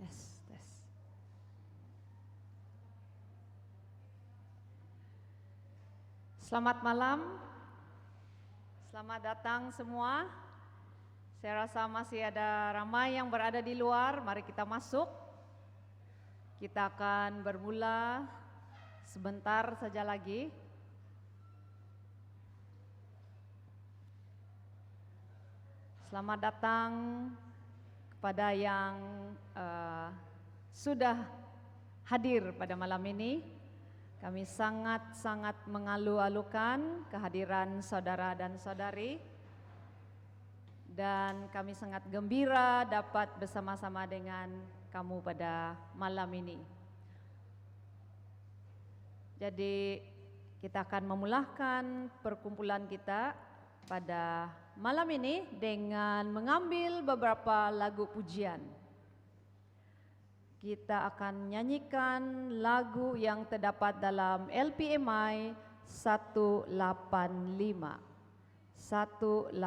Tes, tes. Selamat malam. Selamat datang semua. Saya rasa masih ada ramai yang berada di luar. Mari kita masuk. Kita akan bermula sebentar saja lagi. Selamat datang kepada yang sudah hadir pada malam ini. Kami sangat-sangat mengalu-alukan kehadiran saudara dan saudari, dan kami sangat gembira dapat bersama-sama dengan kamu pada malam ini. Jadi kita akan memulakan perkumpulan kita pada malam ini dengan mengambil beberapa lagu pujian. Kita akan nyanyikan lagu yang terdapat dalam LPMI 185. 185,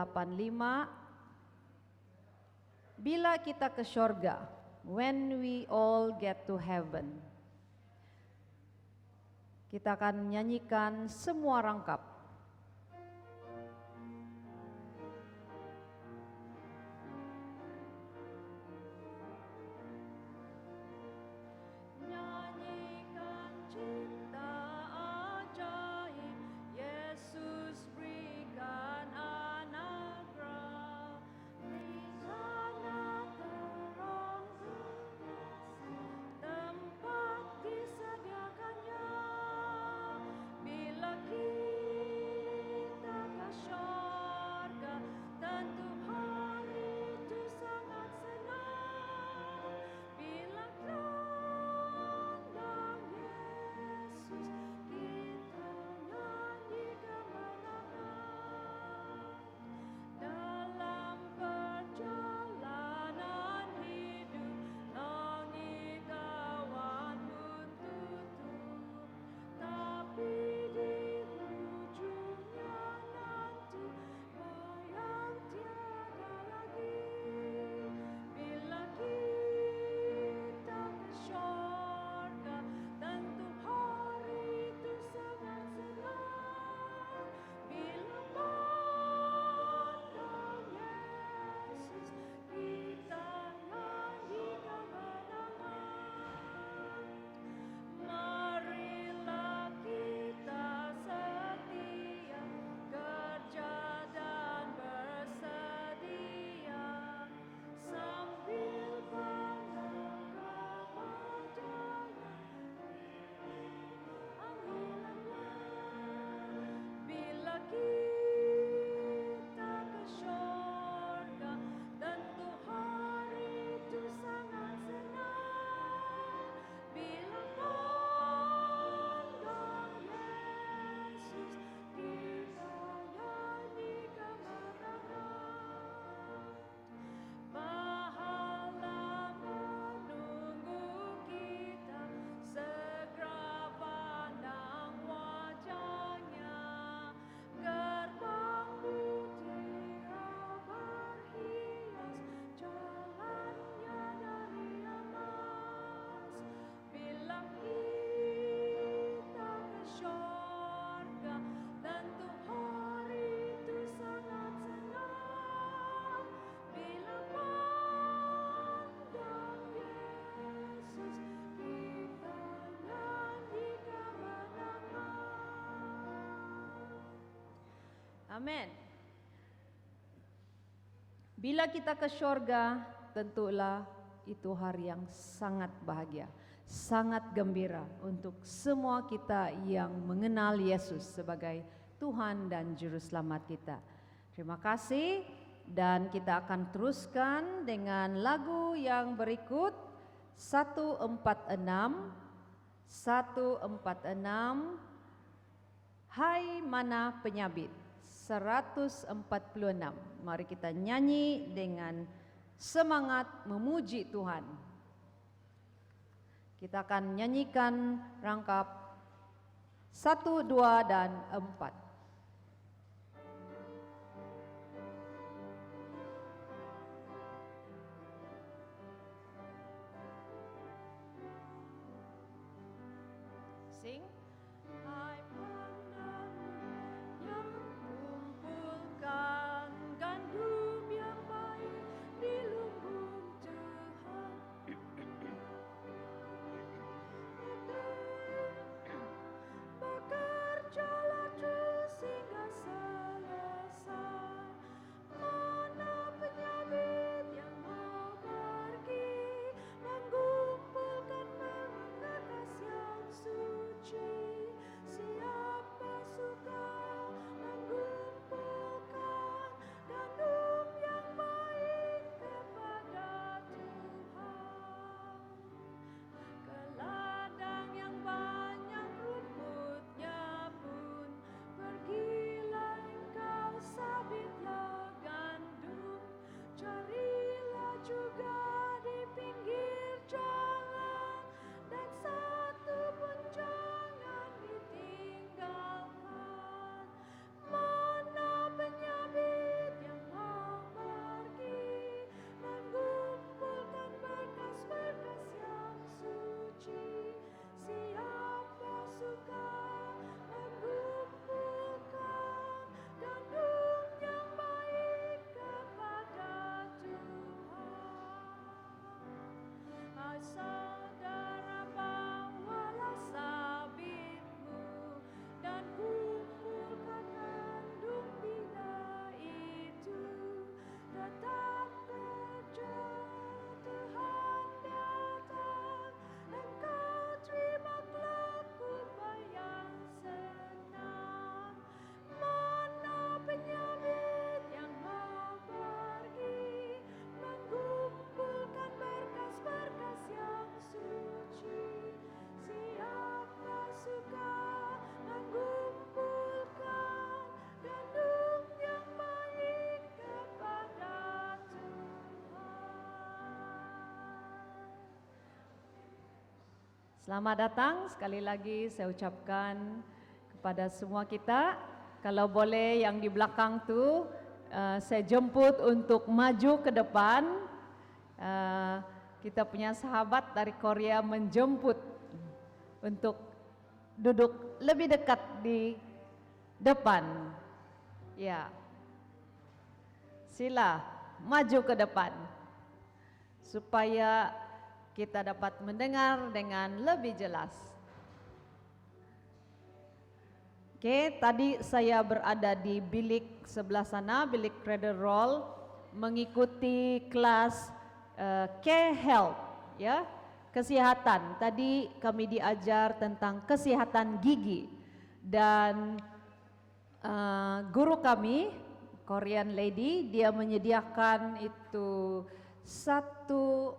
Bila Kita ke Syurga, When We All Get to Heaven. Kita akan nyanyikan semua rangkap. Amin. Bila kita ke syurga, tentulah itu hari yang sangat bahagia, sangat gembira untuk semua kita yang mengenal Yesus sebagai Tuhan dan Juru Selamat kita. Terima kasih, dan kita akan teruskan dengan lagu yang berikut, 146, Hai Mana Penyabit. 146. Mari kita nyanyi dengan semangat memuji Tuhan. Kita akan nyanyikan rangkap 1, 2, dan 4. sing. Hai pandan yang kumpulkan gandum yang baik di lumbung Tuhan. Bekerjalah terus hingga selesai. Mana penyabit yang mau pergi mengumpulkan berkas yang suci? Siapa suka mengumpulkan gandum yang baik kepada Tuhan? Ke ladang yang banyak rumputnya pun pergilah engkau, sabitlah gandum. Carilah juga di pinggir jalan, dan satu pun jangan ditinggalkan. Mana penyabit yang mau pergi mengumpulkan berkas-berkas yang suci? Siapa suka mengumpulkan gandum yang baik kepada Tuhan? Hai saudara, bawalah sabitmu dan kumpulkan gandum bila itu. Tetap kerja, Tuhan datang, engkau terima kelak upah yang senang. Mana penyabit yang mau pergi mengumpulkan berkas-berkas yang suci? Siapa suka mengumpulkan gandum yang baik kepada Tuhan? Selamat datang sekali lagi saya ucapkan kepada semua kita. Kalau boleh yang di belakang tuh saya jemput untuk maju ke depan. Kita punya sahabat dari Korea menjemput untuk duduk lebih dekat di depan. Ya, sila maju ke depan supaya kita dapat mendengar dengan lebih jelas. Oke, tadi saya berada di bilik sebelah sana, bilik Cradle Roll, mengikuti kelas K-Health, ya, kesehatan. Tadi kami diajar tentang kesehatan gigi dan guru kami, Korean lady, dia menyediakan itu satu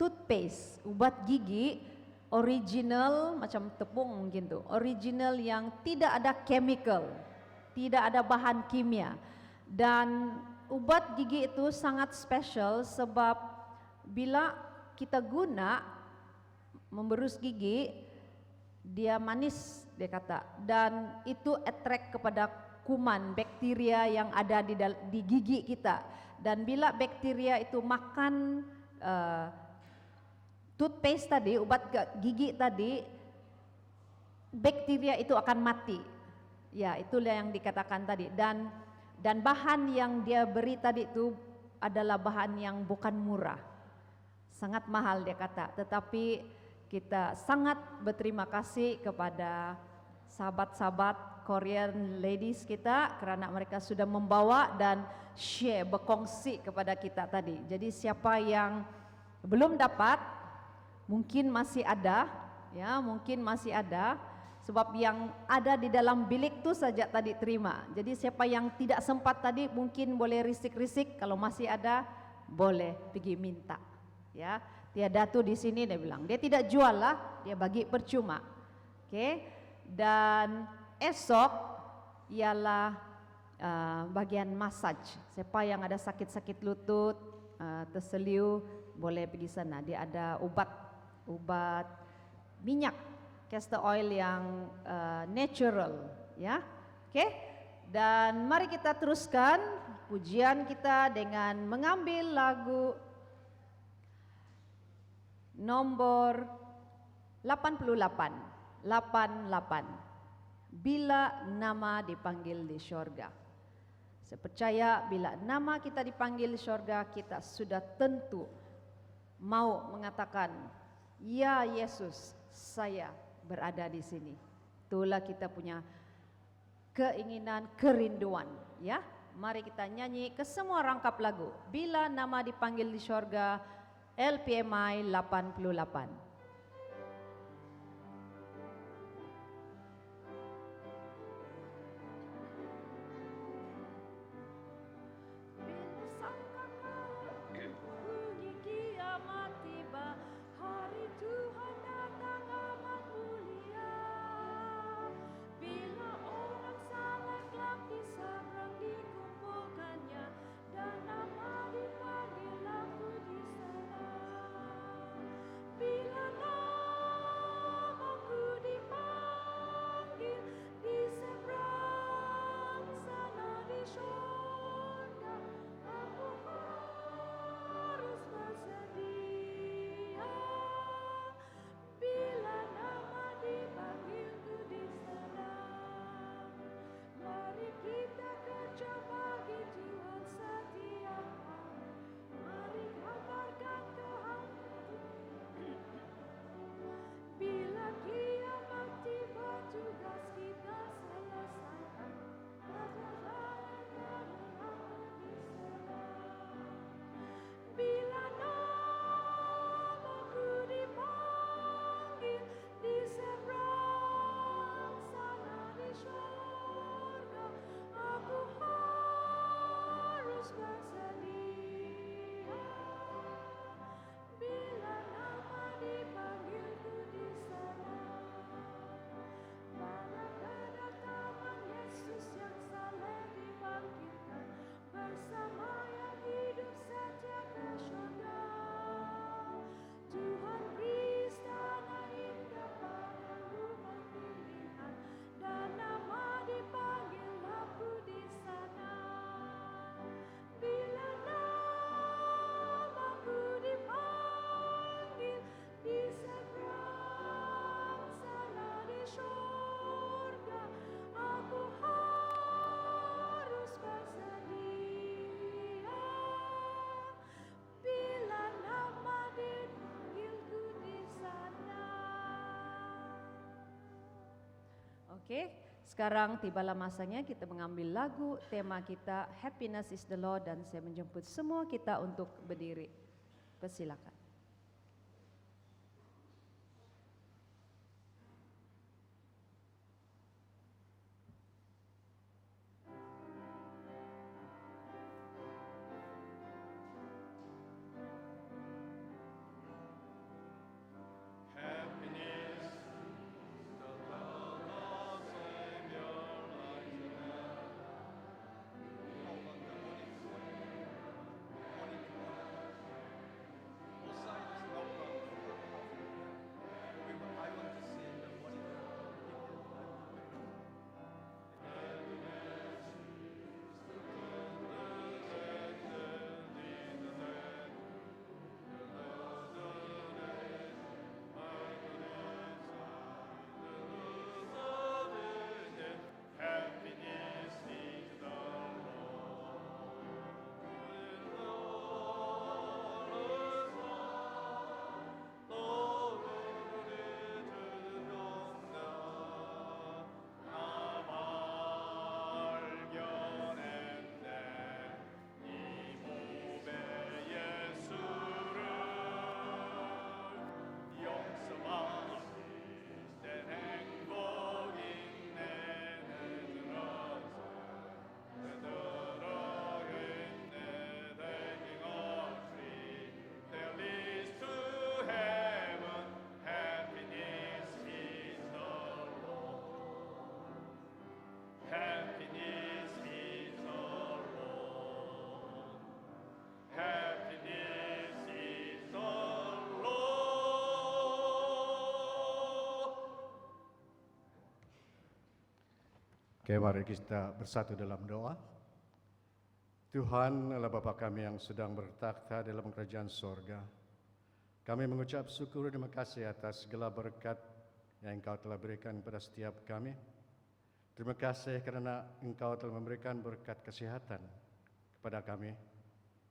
toothpaste, ubat gigi original, macam tepung mungkin tuh, original yang tidak ada chemical, tidak ada bahan kimia. Dan ubat gigi itu sangat special sebab bila kita guna memberus gigi, dia manis, dia kata, dan itu attract kepada kuman, bakteria yang ada di gigi kita. Dan bila bakteria itu makan toothpaste tadi, ubat gigi tadi, bakteria itu akan mati. Ya, itulah yang dikatakan tadi. Dan bahan yang dia beri tadi itu adalah bahan yang bukan murah, sangat mahal dia kata. Tetapi kita sangat berterima kasih kepada sahabat-sahabat Korean ladies kita karena mereka sudah membawa dan share, berkongsi kepada kita tadi. Jadi siapa yang belum dapat, mungkin masih ada, ya, mungkin masih ada. Sebab yang ada di dalam bilik itu saja tadi terima. Jadi siapa yang tidak sempat tadi mungkin boleh risik-risik, kalau masih ada boleh pergi minta. Ya, tiada tuh di sini dia bilang. Dia tidak jual lah, dia bagi percuma. Oke. Dan esok ialah bagian massage. Siapa yang ada sakit-sakit lutut, terseliu, boleh pergi sana. Dia ada obat minyak castor oil yang natural, ya. Oke. Dan mari kita teruskan pujian kita dengan mengambil lagu nomor 88. 88. Bila nama dipanggil di syurga. Saya percaya bila nama kita dipanggil di syurga, kita sudah tentu mau mengatakan, ya Yesus, saya berada di sini. Itulah kita punya keinginan, kerinduan, ya. Mari kita nyanyi ke semua rangkap lagu. Bila nama dipanggil di syurga, LPMI 88. Oke, sekarang tibalah masanya kita mengambil lagu tema kita Happiness is the Lord, dan saya menjemput semua kita untuk berdiri. Persilakan. Oke, mari kita bersatu dalam doa. Tuhan adalah Bapa kami yang sedang bertakhta dalam kerajaan sorga. Kami mengucap syukur dan terima kasih atas segala berkat yang Engkau telah berikan kepada setiap kami. Terima kasih kerana Engkau telah memberikan berkat kesehatan kepada kami,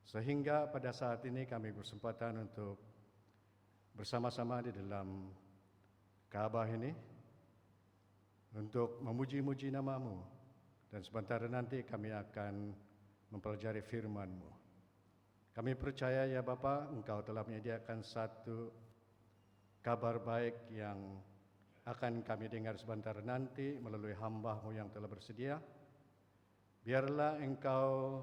sehingga pada saat ini kami bersempatan untuk bersama-sama di dalam Kaabah ini untuk memuji-muji nama-Mu, dan sebentar nanti kami akan mempelajari firman-Mu. Kami percaya ya Bapa, Engkau telah menyediakan satu kabar baik yang akan kami dengar sebentar nanti melalui hamba-Mu yang telah bersedia. Biarlah Engkau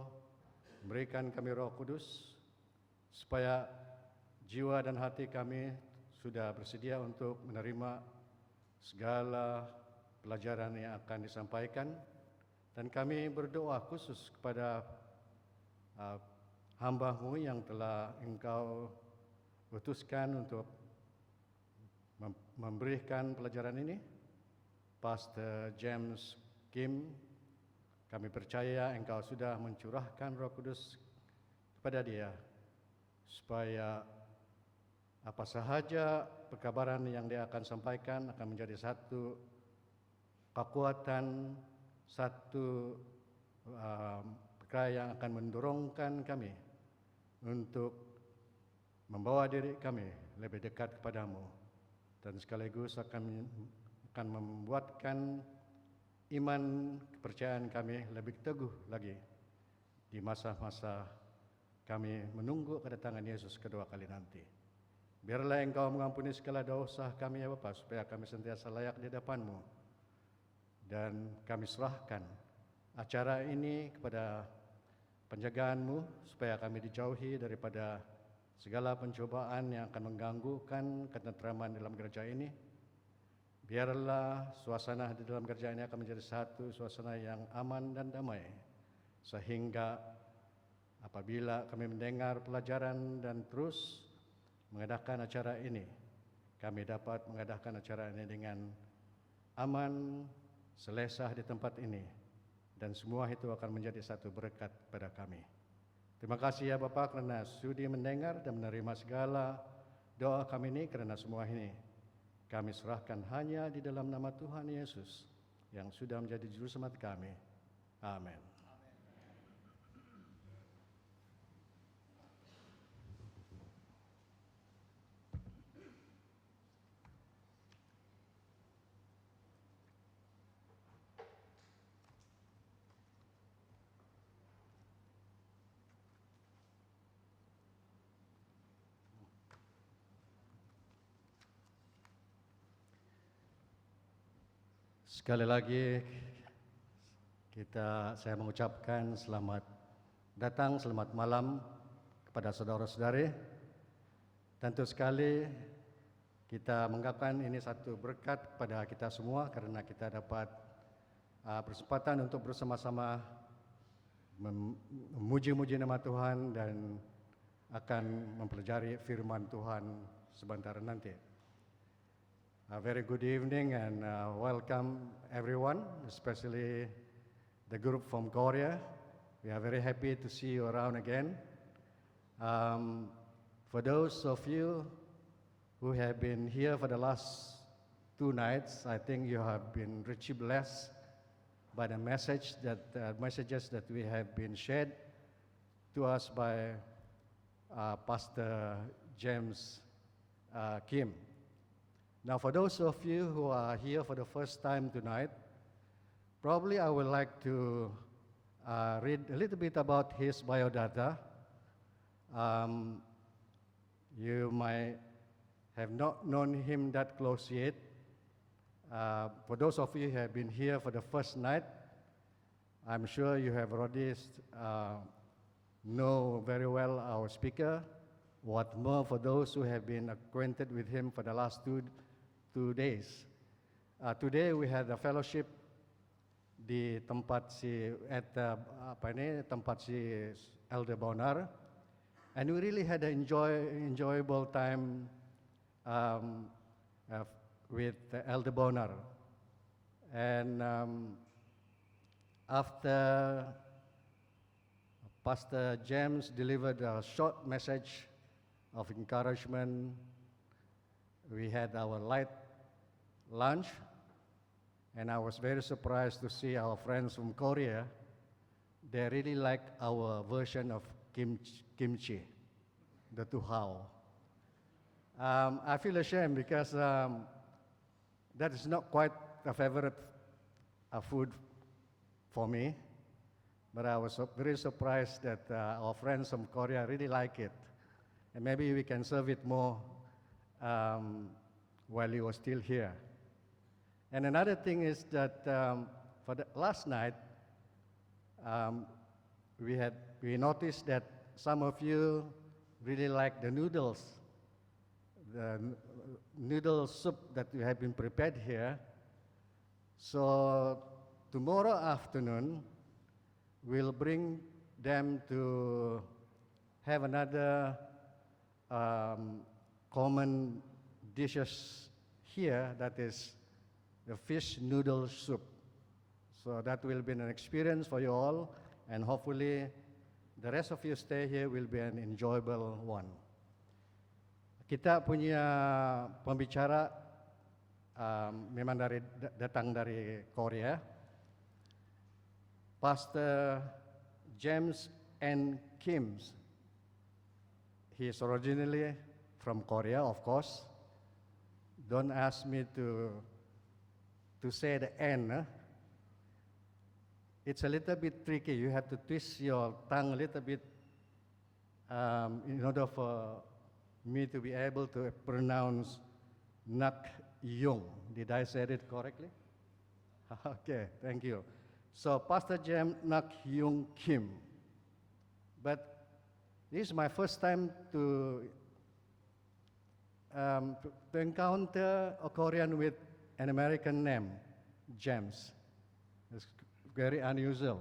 berikan kami Roh Kudus, supaya jiwa dan hati kami sudah bersedia untuk menerima segala pelajaran yang akan disampaikan. Dan kami berdoa khusus kepada hamba-Mu yang telah Engkau utuskan untuk memberikan pelajaran ini, Pastor James Kim. Kami percaya Engkau sudah mencurahkan Roh Kudus kepada dia, supaya apa sahaja perkabaran yang dia akan sampaikan akan menjadi satu kekuatan, satu perkara yang akan mendorongkan kami untuk membawa diri kami lebih dekat kepadamu, dan sekaligus akan membuatkan iman kepercayaan kami lebih teguh lagi di masa-masa kami menunggu kedatangan Yesus kedua kali nanti. Biarlah Engkau mengampuni segala dosa kami ya Bapa, supaya kami sentiasa layak di hadapan-Mu. Dan kami serahkan acara ini kepada penjagaan-Mu, supaya kami dijauhi daripada segala pencobaan yang akan mengganggukan ketenteraman dalam gereja ini. Biarlah suasana di dalam gereja ini akan menjadi satu suasana yang aman dan damai, sehingga apabila kami mendengar pelajaran dan terus mengadakan acara ini, kami dapat mengadakan acara ini dengan aman, selesa di tempat ini, dan semua itu akan menjadi satu berkat pada kami. Terima kasih ya Bapa, kerana sudi mendengar dan menerima segala doa kami ini, kerana semua ini kami serahkan hanya di dalam nama Tuhan Yesus yang sudah menjadi juru selamat kami. Amin. Sekali lagi saya mengucapkan selamat datang, selamat malam kepada saudara-saudari. Tentu sekali kita menganggapkan ini satu berkat kepada kita semua, karena kita dapat bersempatan untuk bersama-sama memuji-muji nama Tuhan dan akan mempelajari firman Tuhan sebentar nanti. A very good evening and welcome everyone, especially the group from Korea. We are very happy to see you around again. For those of you who have been here for the last 2 nights, I think you have been richly blessed by the messages that we have been shared to us by Pastor James Kim. Now, for those of you who are here for the first time tonight, probably I would like to read a little bit about his biodata. You might have not known him that close yet. For those of you who have been here for the first night, I'm sure you have already know very well our speaker. What more for those who have been acquainted with him for the last two days. Today we had a fellowship di tempat tempat si Elder Bonar, and we really had an enjoyable time with Elder Bonar. And after Pastor James delivered a short message of encouragement, we had our light lunch, and I was very surprised to see our friends from Korea. They really like our version of kimchi, the tuhao. I feel ashamed because that is not quite a favorite food for me, but I was very surprised that our friends from Korea really like it. And maybe we can serve it more while he was still here. And another thing is that for the last night, we noticed that some of you really like the noodles, the noodle soup that we have been prepared here. So tomorrow afternoon, we'll bring them to have another common dishes here, that is the fish noodle soup. So that will be an experience for you all, and hopefully the rest of your stay here will be an enjoyable one. Kita punya pembicara memang datang dari Korea, Pastor James N. Kim. He is originally from Korea, of course. Don't ask me to say the N. It's a little bit tricky. You have to twist your tongue a little bit in order for me to be able to pronounce Nak Yung. Did I say it correctly? Okay, thank you. So Pastor James Nak Yung Kim. But this is my first time to encounter a Korean with an American name, James. It's very unusual.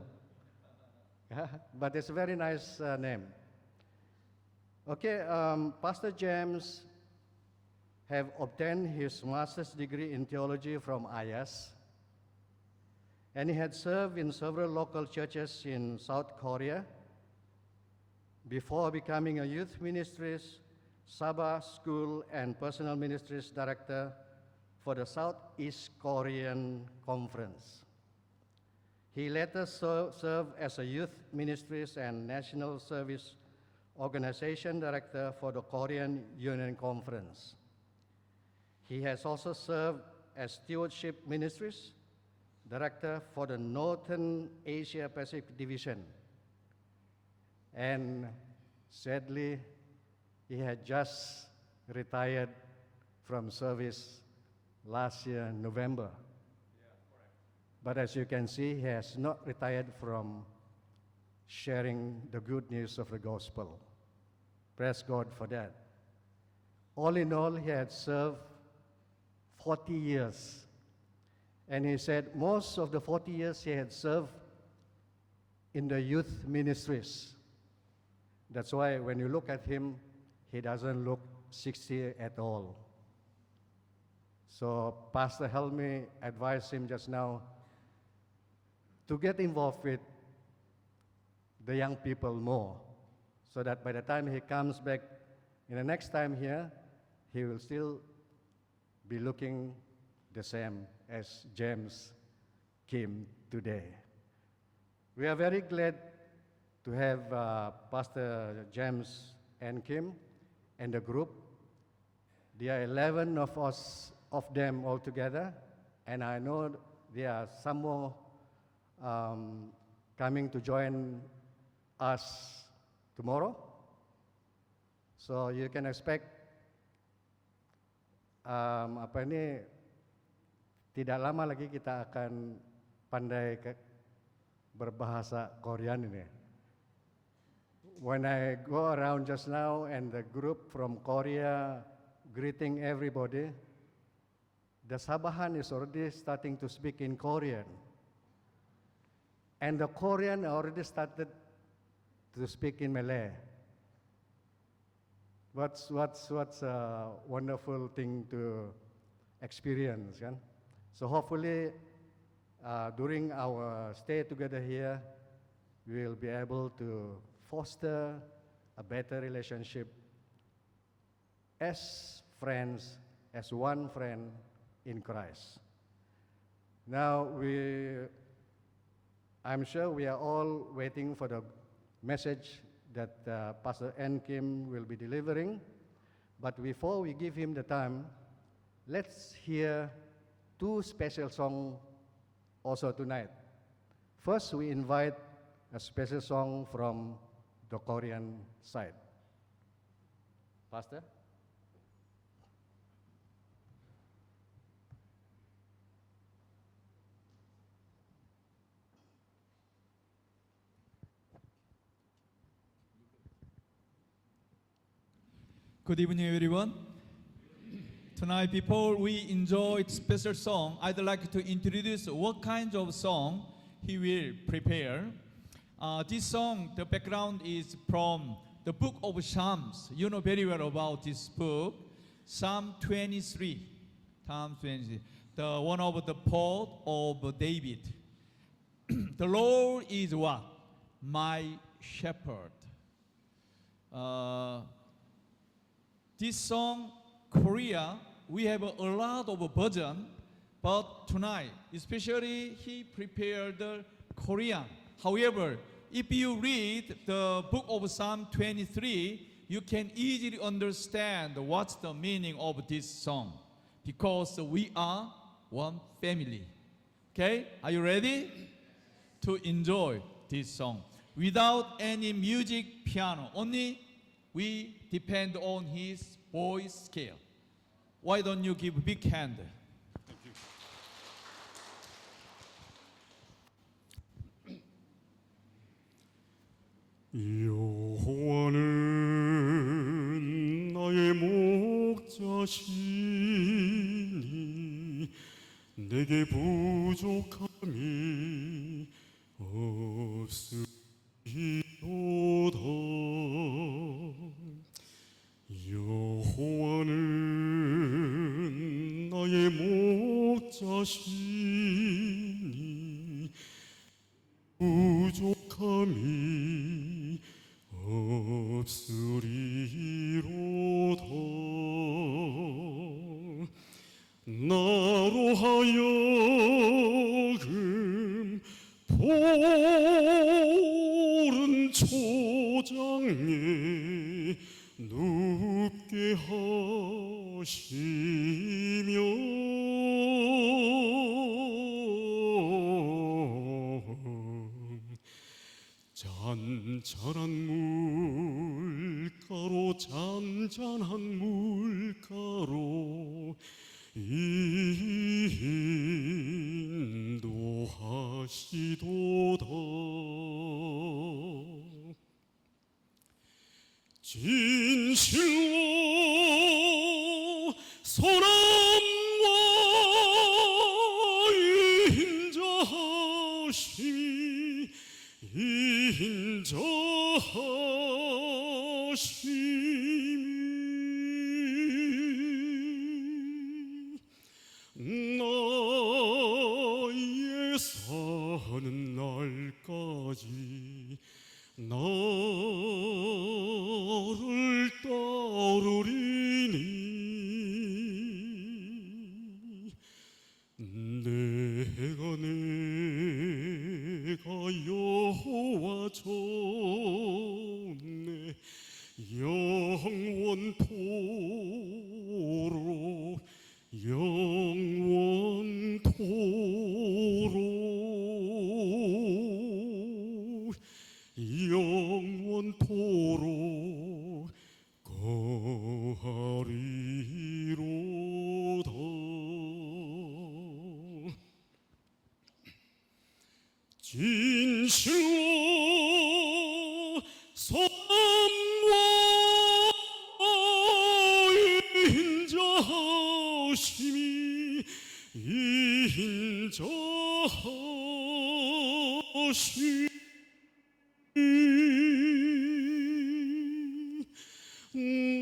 But it's a very nice name. Okay, Pastor James have obtained his master's degree in theology from IAS, and he had served in several local churches in South Korea before becoming a youth ministries, Sabah School, and personal ministries director for the Southeast Korean Conference. He later served as a youth ministries and national service organization director for the Korean Union Conference. He has also served as stewardship ministries director for the Northern Asia Pacific Division. And sadly, he had just retired from service last year, November. But as you can see, he has not retired from sharing the good news of the gospel. Praise God for that. All in all, he had served 40 years. And he said most of the 40 years he had served in the youth ministries. That's why when you look at him, he doesn't look 60 at all. So Pastor Helmi advised him just now to get involved with the young people more, so that by the time he comes back in the next time here, he will still be looking the same as James Kim today. We are very glad to have Pastor James N. Kim and the group. There are 11 of them all together, and I know there are some more coming to join us tomorrow. So you can expect tidak lama lagi kita akan pandai berbahasa Korean ini. When I go around just now and the group from Korea greeting everybody, the Sabahan is already starting to speak in Korean. And the Korean already started to speak in Malay. What's a wonderful thing to experience, kan? So hopefully, during our stay together here, we will be able to foster a better relationship as friends, as one friend in Christ. Now, I'm sure we are all waiting for the message that Pastor N. Kim will be delivering. But before we give him the time, let's hear two special songs also tonight. First, we invite a special song from the Korean side. Pastor? Good evening, everyone. Tonight, before we enjoy special song, I'd like to introduce what kind of song he will prepare. This song, the background is from the book of Psalms. You know very well about this book, Psalm 23. Psalm 23, the one of the poet of David. The Lord is what? My shepherd. This song, Korea, we have a lot of version, but tonight, especially he prepared the Korean. However, if you read the book of Psalm 23, you can easily understand what's the meaning of this song, because we are one family. Okay, are you ready to enjoy this song? Without any music, piano, only we depend on his voice scale. Why don't you give a big hand? 여호와는 나의 목자시니 내게 부족함이 없으리로다. 여호와는 나의 목자시니 부족함이 없으리로다. 나로 하여금 푸른 초장에 눕게 하시며 잔잔한 물가로 인도하시도다. 진실로 선함과 인자하심이 나의 사는 날까지 나를 따르리니 내가 여호와 전에 영원토록 거하리로다. 진실로 선함과 인자하심이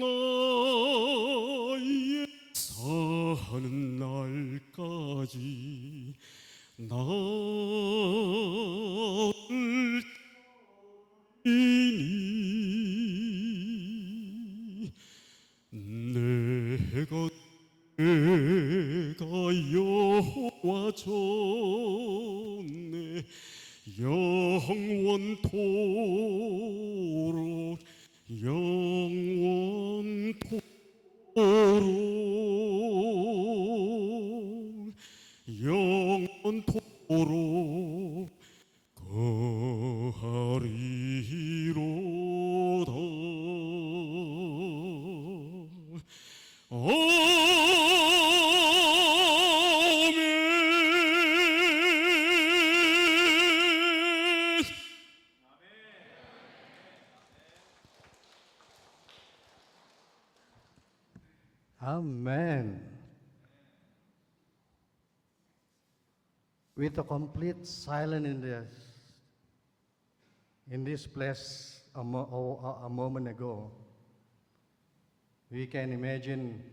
나의 사는 날까지 나를 따르니 내가 여호와 전에 영원토록 영원토록 거하리로다. 아멘. Amen. With a complete silence in this place a moment ago, we can imagine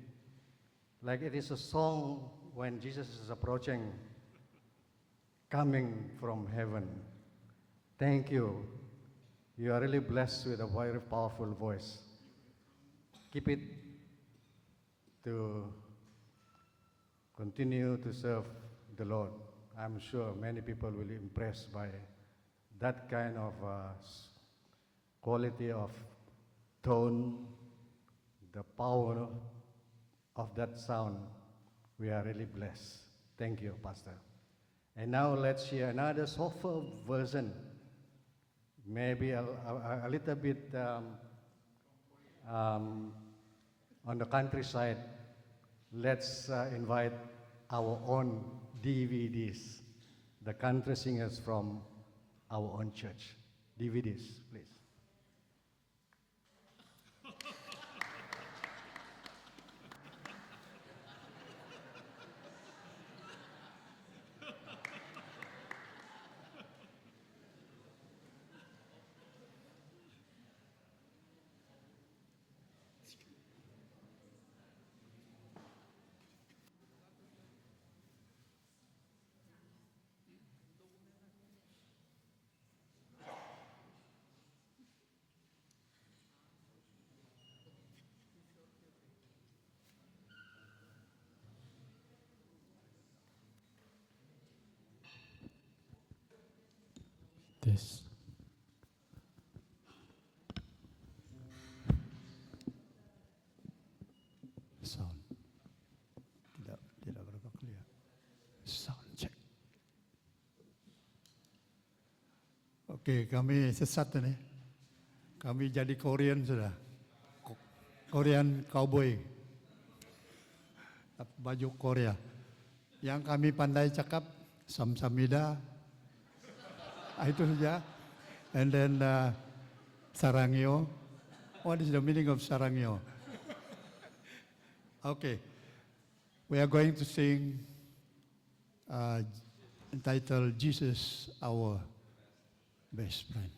like it is a song when Jesus is approaching, coming from heaven. Thank you. You are really blessed with a very powerful voice. Keep it to continue to serve the Lord. I'm sure many people will be impressed by that kind of quality of tone, the power of that sound. We are really blessed. Thank you, Pastor. And now let's hear another softer version, maybe a little bit on the countryside. Let's invite our own DVDs, the country singers from our own church. DVDs, please. This. Sound. Tidak berapa clear. Sound check. Oke, kami sesat ini. Kami jadi Korean sudah. Korean cowboy. Baju Korea. Yang kami pandai cakap samsamida. Itu saja. And then sarangyo. What is the meaning of sarangyo? Okay. We are going to sing entitled Jesus, Our Best Friend.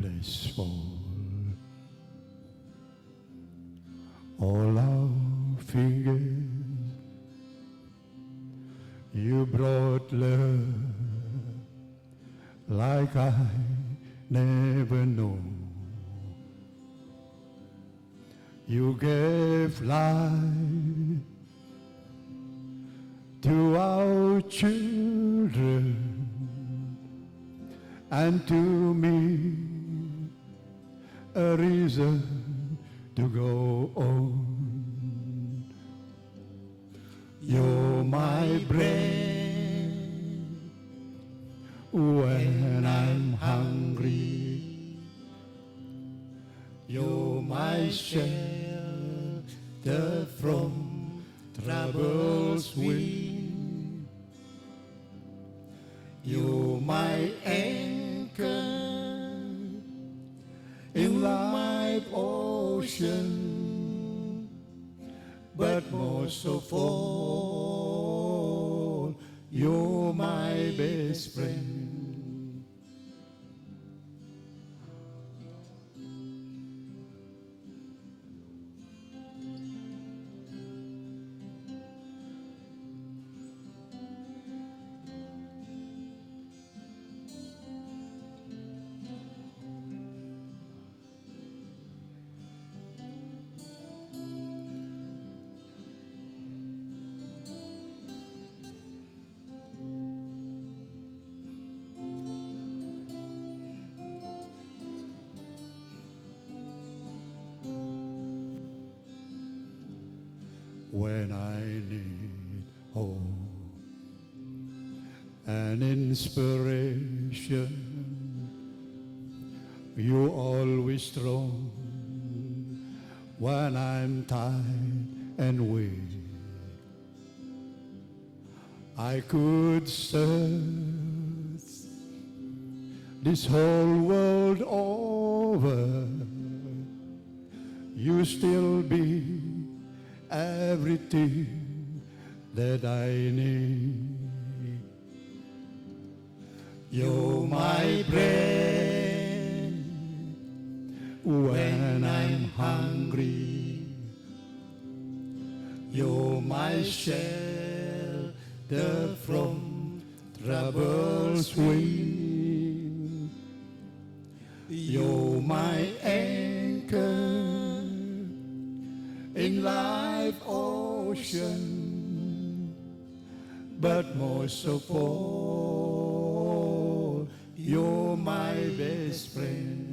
Bless all our fingers. You brought love like I never know. You gave life to our children and to me a reason to go on. You're my bread when I'm hungry. You're my shelter from trouble's wind. You're my anchor in life ocean, but most of all, you're my best friend. When I need hope and inspiration, you're always strong. When I'm tired and weak, I could search this whole world over, you still be everything that I need. You're my bread when I'm hungry. You're my shelter from trouble's wind. You're my anchor in life ocean, but most of all, you're my best friend.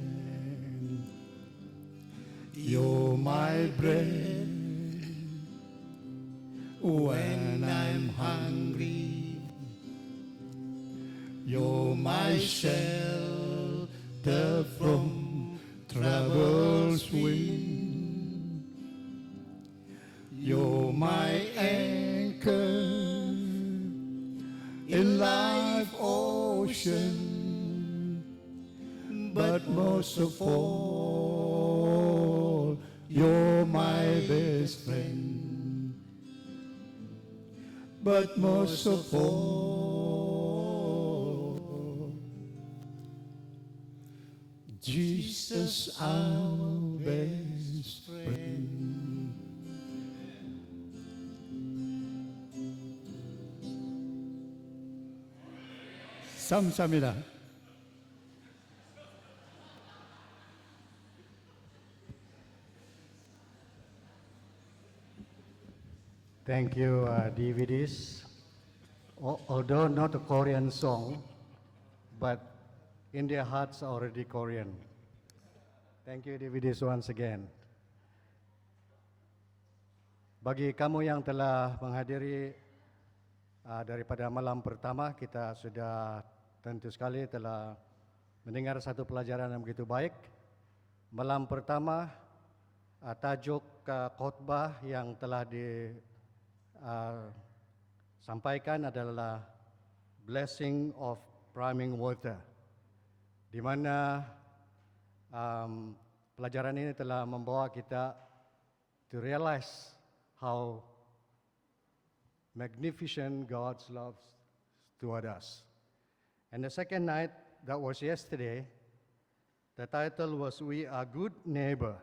You're my bread when I'm hungry. You're my shelter from trouble's wind. You're my anchor in life ocean, but most of all, you're my best friend. But most of all, Jesus, our best friend. 감사합니다. Thank you, DVDs. Although not a Korean song, but in their hearts already Korean. Thank you, DVDs, once again. Bagi kamu yang telah menghadiri daripada malam pertama, kita sudah tentu sekali telah mendengar satu pelajaran yang begitu baik. Malam pertama, tajuk khotbah yang telah disampaikan adalah Blessing of Priming Water, di mana pelajaran ini telah membawa kita to realize how magnificent God's love toward us. And the second night, that was yesterday, the title was We Are Good Neighbor.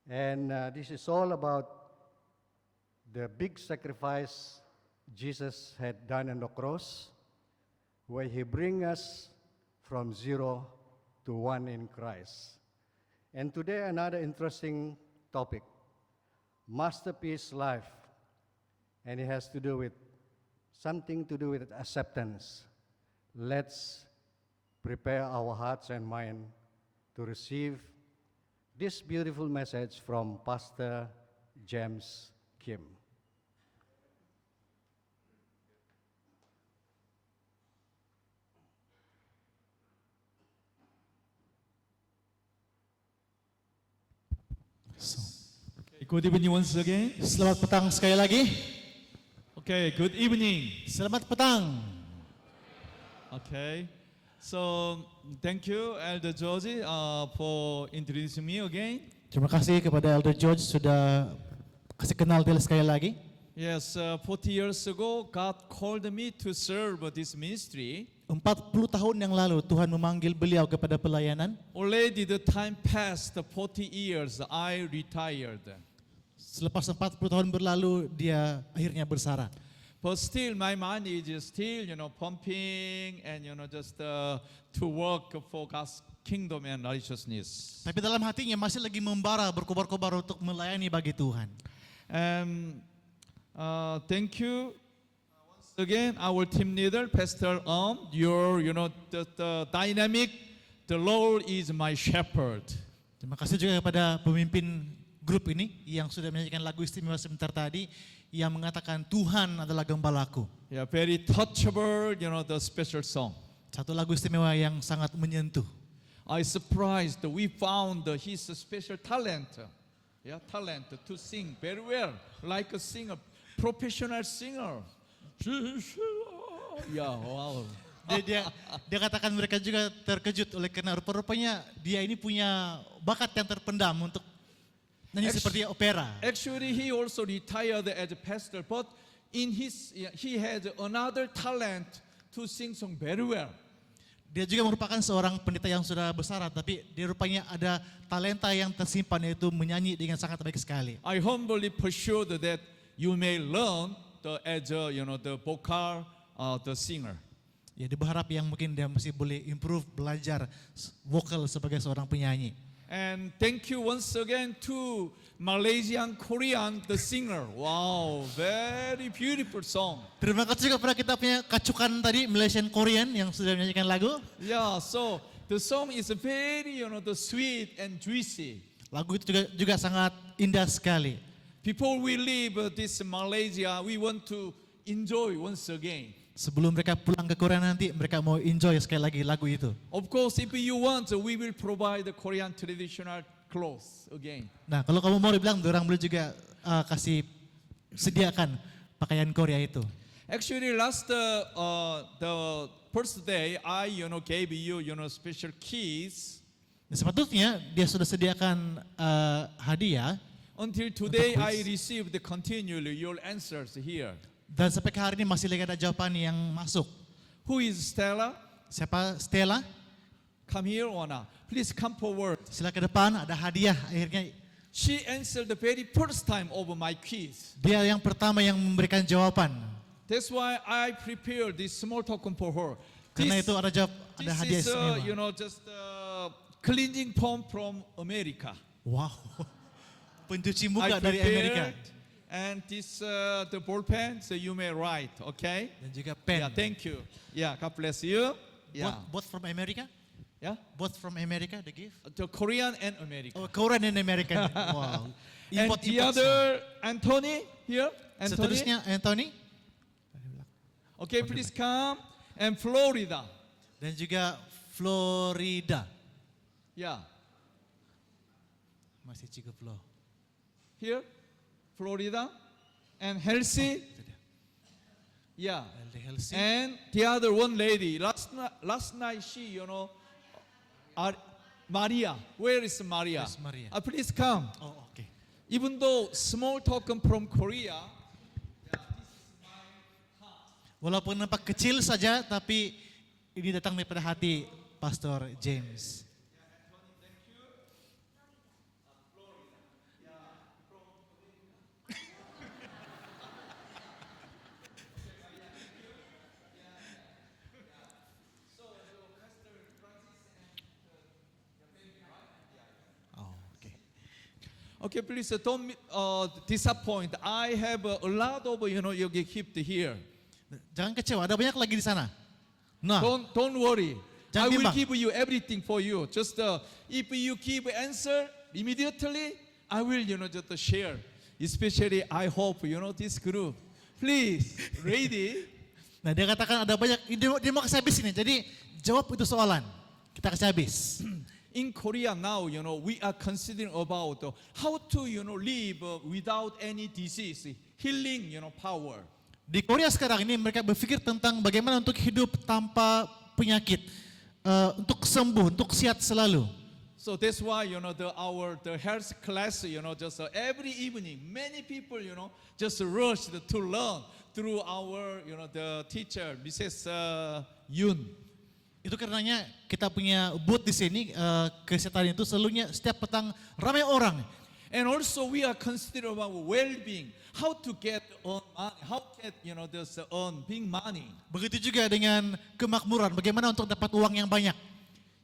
And this is all about the big sacrifice Jesus had done on the cross, where he brings us from 0 to 1 in Christ. And today, another interesting topic, masterpiece life. And it has to do with something to do with acceptance. Let's prepare our hearts and mind to receive this beautiful message from Pastor James Kim. Okay, good evening once again. Selamat petang sekali lagi. Okay, good evening. Selamat petang. Okay. So thank you, Elder Georgie, for introducing me again. Terima kasih kepada Elder George sudah kasih kenal dia sekali lagi. Yes, 40 years ago, God called me to serve this ministry. 40 tahun yang lalu Tuhan memanggil beliau kepada pelayanan. Already the time passed, 40 years, I retired. Selepas 40 tahun berlalu dia akhirnya bersara. But still my mind is still, pumping and, just to work for God's kingdom and righteousness. Tapi dalam hatinya masih lagi membara, berkobar-kobar untuk melayani bagi Tuhan. And thank you once again, our team leader, Pastor your, the dynamic, the Lord is my shepherd. Terima kasih juga kepada pemimpin grup ini yang sudah menyanyikan lagu istimewa sebentar tadi yang mengatakan Tuhan adalah gembalaku. Yeah, very touchable, the special song. Satu lagu istimewa yang sangat menyentuh. I surprised we found his special talent. Yeah, talent to sing very well, like a singer, professional singer. Yeah, wow. Dia katakan mereka juga terkejut oleh karena rupa-rupanya dia ini punya bakat yang terpendam untuk nyanyi seperti opera. Actually, he also retired as a pastor, but he had another talent to sing song very well. Dia juga merupakan seorang pendeta yang sudah besar, tapi dia rupanya ada talenta yang tersimpan yaitu menyanyi dengan sangat baik sekali. I humbly pursued that you may learn the vocal, the singer. Ya, dia berharap yang mungkin dia masih boleh improve, belajar vokal sebagai seorang penyanyi. And thank you once again to Malaysian Korean, the singer. Wow, very beautiful song. Terima kasih juga kepada kita punya kacukan tadi Malaysian Korean yang sudah menyanyikan lagu. Yeah, so the song is very, the sweet and juicy. Lagu itu juga sangat indah sekali. Before we leave this Malaysia, we want to enjoy once again. Sebelum mereka pulang ke Korea nanti, mereka mau enjoy sekali lagi lagu itu. Of course, if you want, we will provide the Korean traditional clothes again. Nah, kalau kamu mau dibilang, orang boleh juga kasih sediakan pakaian Korea itu. Actually, the first day, I gave you special keys. Nah, sepatutnya dia sudah sediakan hadiah. Until today, Untuk I quiz. received continually your answers here. Dan sampai ke hari ini masih lagi ada jawaban yang masuk. Who is Stella? Siapa? Stella? Come here, Ona. Please come forward. Sila ke depan, ada hadiah. Akhirnya She answered the very first time of my quiz. dia yang pertama yang memberikan jawaban. That's why I prepared this small token for her. Karena itu ada This hadiah is, istimewa. just cleansing foam from America. Wow. Pencuci I muka dari Amerika. prepared, and this the ball pen, so you may write, okay? Dan juga pen. Yeah, thank you. Yeah, God bless you. Yeah, Both from America? yeah. Both from America, the gift? The Korean and American. Oh, Korean and American. Wow. And the other Anthony here. Anthony. Seterusnya Anthony. Okay, please come. And Florida. Dan juga Florida. Yeah, Masih Chico Flo. here, Florida, and Helsi. Yeah. LD Helsi. And the other one lady, last night she, Maria. Where is Maria? Where's Maria? Please come. Oh, oke. Even though small token from Korea, Walaupun nampak kecil saja, tapi ini datang daripada hati Pastor James. Oh, oke. okay, please don't disappoint. I have a lot of, yogi gift here. Jangan kecewa, ada banyak lagi di sana. Nah, Don't worry. I Jangan will bimbang. give you everything for you. Just if you give answer immediately, I will, just share. Especially, I hope, this group. Please, ready? nah dia katakan ada banyak, dia mau kasih habis ini. Jadi jawab itu soalan, kita kasih habis. In Korea now, we are considering about how to, live without any disease, healing, power. Di Korea sekarang ini mereka berpikir tentang bagaimana untuk hidup tanpa penyakit, untuk sembuh, untuk sehat selalu. So that's why the health class just every evening many people just rush to learn through our the teacher Mrs. Yun. Itu karenanya kita punya booth di sini, kesehatan itu selalunya setiap petang ramai orang. And also we are considering about well-being, how to get earn money, how get this earn big money. Begitu juga dengan kemakmuran, bagaimana untuk dapat uang yang banyak.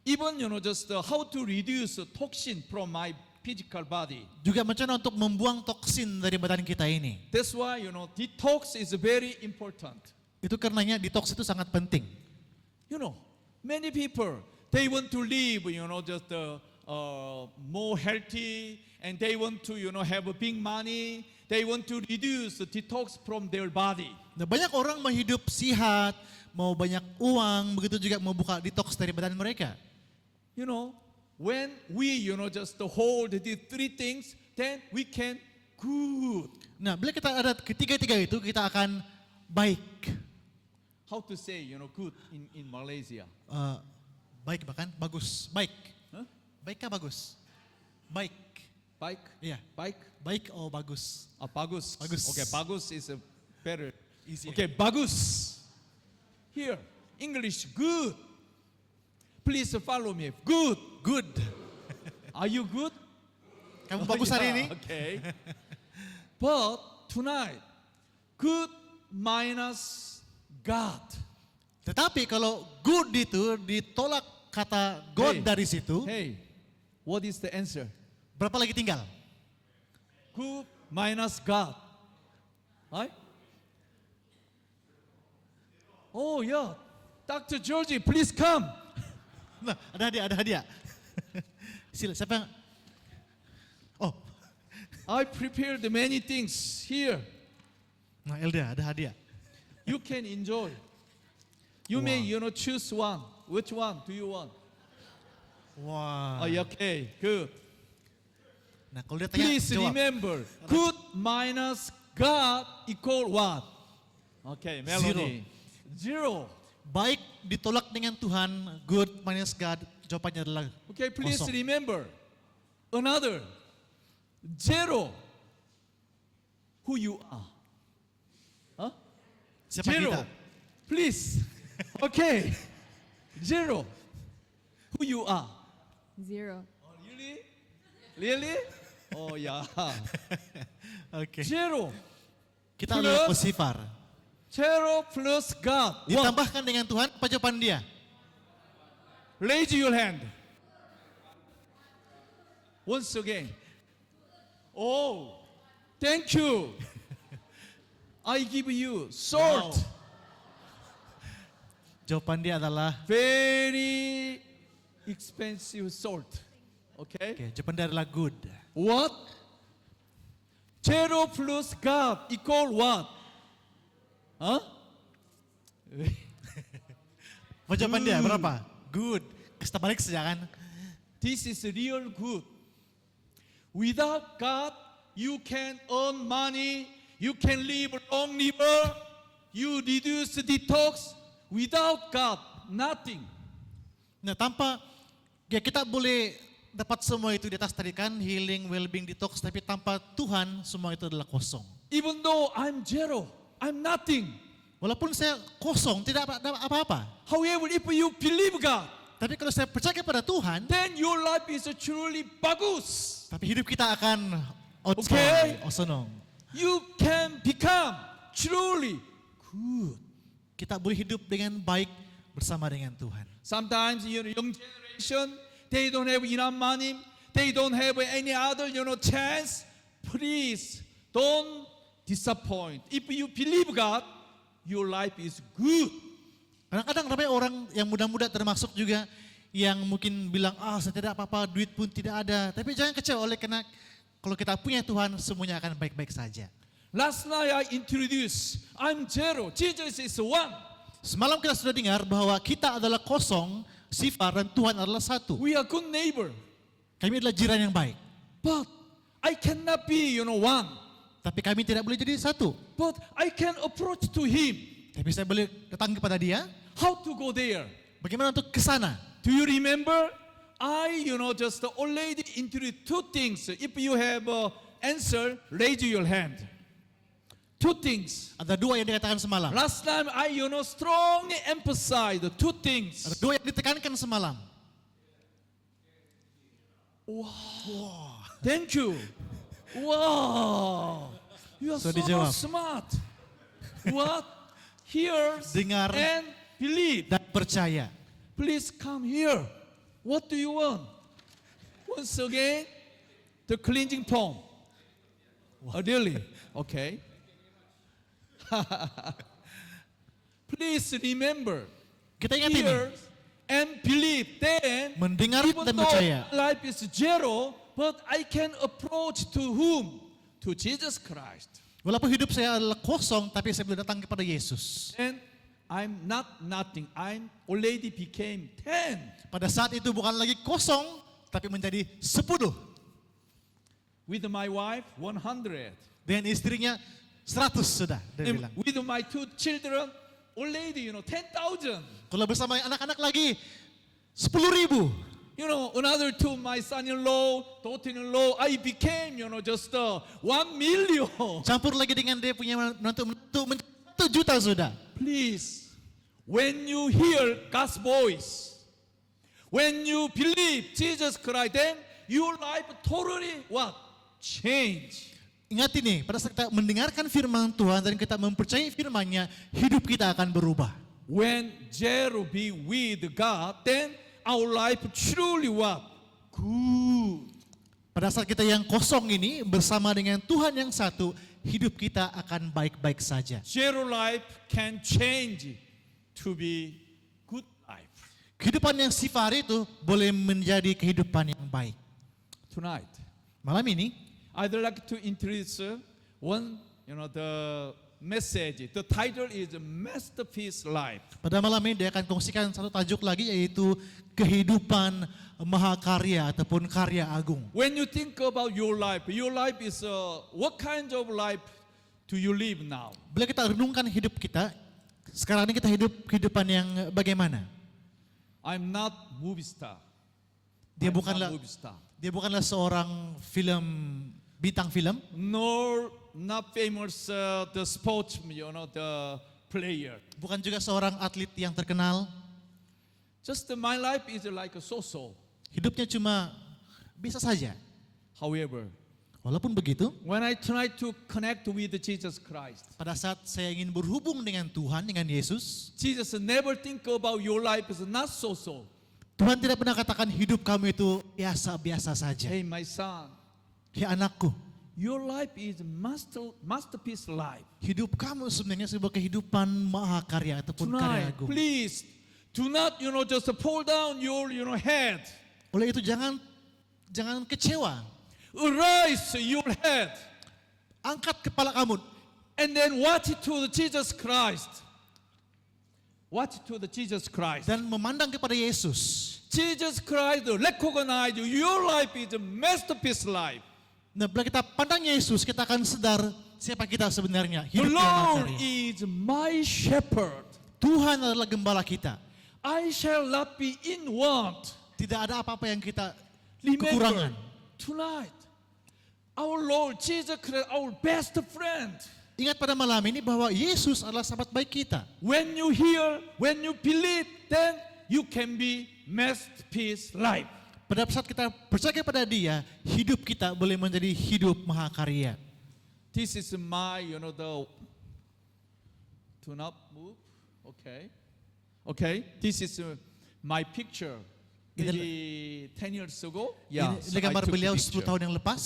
Even just how to reduce toxin from my physical body. Juga macam untuk membuang toksin dari badan kita ini. That's why detox is very important. Itu karenanya detox itu sangat penting. Many people they want to live just more healthy, and they want to have a big money. They want to reduce the detox from their body. Nah, banyak orang mau hidup sehat, mau banyak uang, begitu juga mau buka detox dari badan mereka. When we just hold these three things, then we can good. Nah, bila kita ada ketiga-tiga itu, kita akan baik. How to say good in Malaysia? Baik bahkan bagus, baik. Huh? Baik kah bagus? Baik. Bike? Iya. Bike? Baik oh bagus. Bagus. Bagus. Okay, bagus is a better. Easy. Okay, bagus. Here, English, good. Please follow me. Good. Good. Are you good? Kamu bagus hari ini? Okay. But tonight, good minus God. Tetapi kalau good itu ditolak kata God Hey. dari situ, Hey, what is the answer? berapa lagi tinggal? Good minus God. Right? Oh yeah. Dr. Georgie, please come. Nah, ada hadiah. Sila, siapa yang? Oh, I prepared many things here. nah Elda, ada hadiah. You can enjoy. You may, choose one. Which one do you want? Wah. Oh, yeah, okay, good. Nah, kalau dia tanya, Please jawab. remember, good minus God equal what? Okay, Melody. Zero. Baik ditolak dengan Tuhan, good minus God, jawabannya adalah Okay, please kosong. remember. Another. Zero. Who you are. Huh? Siapa Zero. kita? Please. Okay. Zero. Who you are. Zero. Oh, really? Really? Oh, yeah. Oke. Zero. Kita adalah Plus. pesifar. Zero plus God. One. Ditambahkan dengan Tuhan, apa jawaban dia? Raise your hand. Once again. Oh, thank you. I give you salt. Wow. Jawaban dia adalah, Very expensive salt. Okay? oke, jawaban dia adalah good. What? Zero plus God equal what? Huh? Apa jawaban dia? Berapa? Good. Kita balik saja kan? This is real good. Without God, you can earn money, you can live long liver, you reduce detox. Without God, nothing. Nah, tanpa ya kita boleh dapat semua itu di atas tadi kan, healing, well-being, detox, tapi tanpa Tuhan semua itu adalah kosong. Even though I'm zero, I'm nothing. Walaupun saya kosong, tidak ada apa-apa. However, if you believe God, Tapi kalau saya percaya kepada Tuhan, then your life is truly bagus. tapi hidup kita akan Okay. outside, osonong. You can become truly good. Kita boleh hidup dengan baik bersama dengan Tuhan. Sometimes young generation, they don't have enough money, they don't have any other chance. Please don't disappoint. If you believe God, your life is good. Kadang-kadang ramai orang yang muda-muda termasuk juga yang mungkin bilang, saya tidak apa-apa, duit pun tidak ada. Tapi jangan kecewa oleh karena kalau kita punya Tuhan, semuanya akan baik-baik saja. Last night I introduced, I'm zero, Jesus is one. Semalam kita sudah dengar bahwa kita adalah kosong, sifar dan Tuhan adalah satu. We are good neighbor. Kami adalah jiran yang baik. But I cannot be, one. Tapi kami tidak boleh jadi satu. But I can approach to him. Tapi saya boleh datang kepada dia. How to go there? Bagaimana untuk ke sana? Do you remember? I, just already introduced two things. If you have an answer, raise your hand. Two things. Ada dua yang dikatakan semalam. Last time I, strongly emphasized two things. Ada dua yang ditekankan semalam. Thank you. Wow. You are So so dijawab. smart. What? Hear Dengar. and believe. Dan percaya. Please come here. What do you want? Once again, the cleansing foam. Oh, really? Okay. Please remember, Kita ingat ini. hear and believe. Then, Mendengar even dan though percaya. life is zero, but I can approach to whom? To Jesus Christ. Walaupun hidup saya adalah kosong, tapi saya boleh datang kepada Yesus. And I'm not nothing. I'm already became 10. Pada saat itu bukan lagi kosong, tapi menjadi 10. With my wife, 100. Dengan istrinya 100 sudah. Dia And bilang. with my two children, already, 10,000. Kalau bersama anak-anak lagi 10.000. Another two, my son-in-law, daughter-in-law, I became, just 1 million. Campur lagi dengan dia punya menantu 1 juta sudah. Please, when you hear God's voice, when you believe Jesus Christ, then your life totally what? Change. Ingat ini, pada saat kita mendengarkan firman Tuhan dan kita mempercayai firman-Nya, hidup kita akan berubah. When zero be with God, then our life truly what? Good. Pada saat kita yang kosong ini bersama dengan Tuhan yang satu, hidup kita akan baik-baik saja. Zero life can change to be good life. Kehidupan yang sifar itu boleh menjadi kehidupan yang baik. Tonight, Malam ini, I'd like to introduce one, the message. The title is Masterpiece Life. pada malam ini dia akan kongsikan satu tajuk lagi yaitu kehidupan mahakarya ataupun karya agung. When you think about your life is what kind of life do you live now? Bila kita renungkan hidup kita, sekarang ini kita hidup kehidupan yang bagaimana? I'm not movie star. Dia I'm bukanlah not movie star. dia bukanlah seorang bintang film, Nor not famous the sports, the player. bukan juga seorang atlet yang terkenal. Just my life is like a so-so. Hidupnya cuma biasa saja. However, Walaupun begitu, when I try to connect with Jesus Christ, pada saat saya ingin berhubung dengan Tuhan, dengan Yesus, Jesus never think about your life is not so-so. Tuhan tidak pernah katakan hidup kamu itu biasa-biasa saja. Hey, my son, Ya anakku, your life is masterpiece life. hidup kamu sebenarnya sebuah kehidupan mahakarya ataupun karya Tonight, agung. please do not, just pull down your, head. Oleh itu jangan kecewa. Raise your head Angkat kepala kamu and then watch to the Jesus Christ. Watch to the Jesus Christ. dan memandang kepada Yesus. Jesus Christ recognize your life is a masterpiece life. Nah, bila kita pandang Yesus, kita akan sadar siapa kita sebenarnya. The Hidup yang Lord mahakarya. is my shepherd. Tuhan adalah gembala kita. I shall not be in want. Tidak ada apa-apa yang kita Remember, kekurangan. tonight, our Lord Jesus Christ, our best friend. Ingat pada malam ini bahwa Yesus adalah sahabat baik kita. When you hear, when you believe, then you can be masterpiece life. Pada saat kita percaya pada Dia, hidup kita boleh menjadi hidup mahakarya. This is my, to not move. Okay. Okay. This is my picture. Maybe 10 years ago. Yeah. Ini so I gambar took the beliau picture. 10 tahun yang lepas.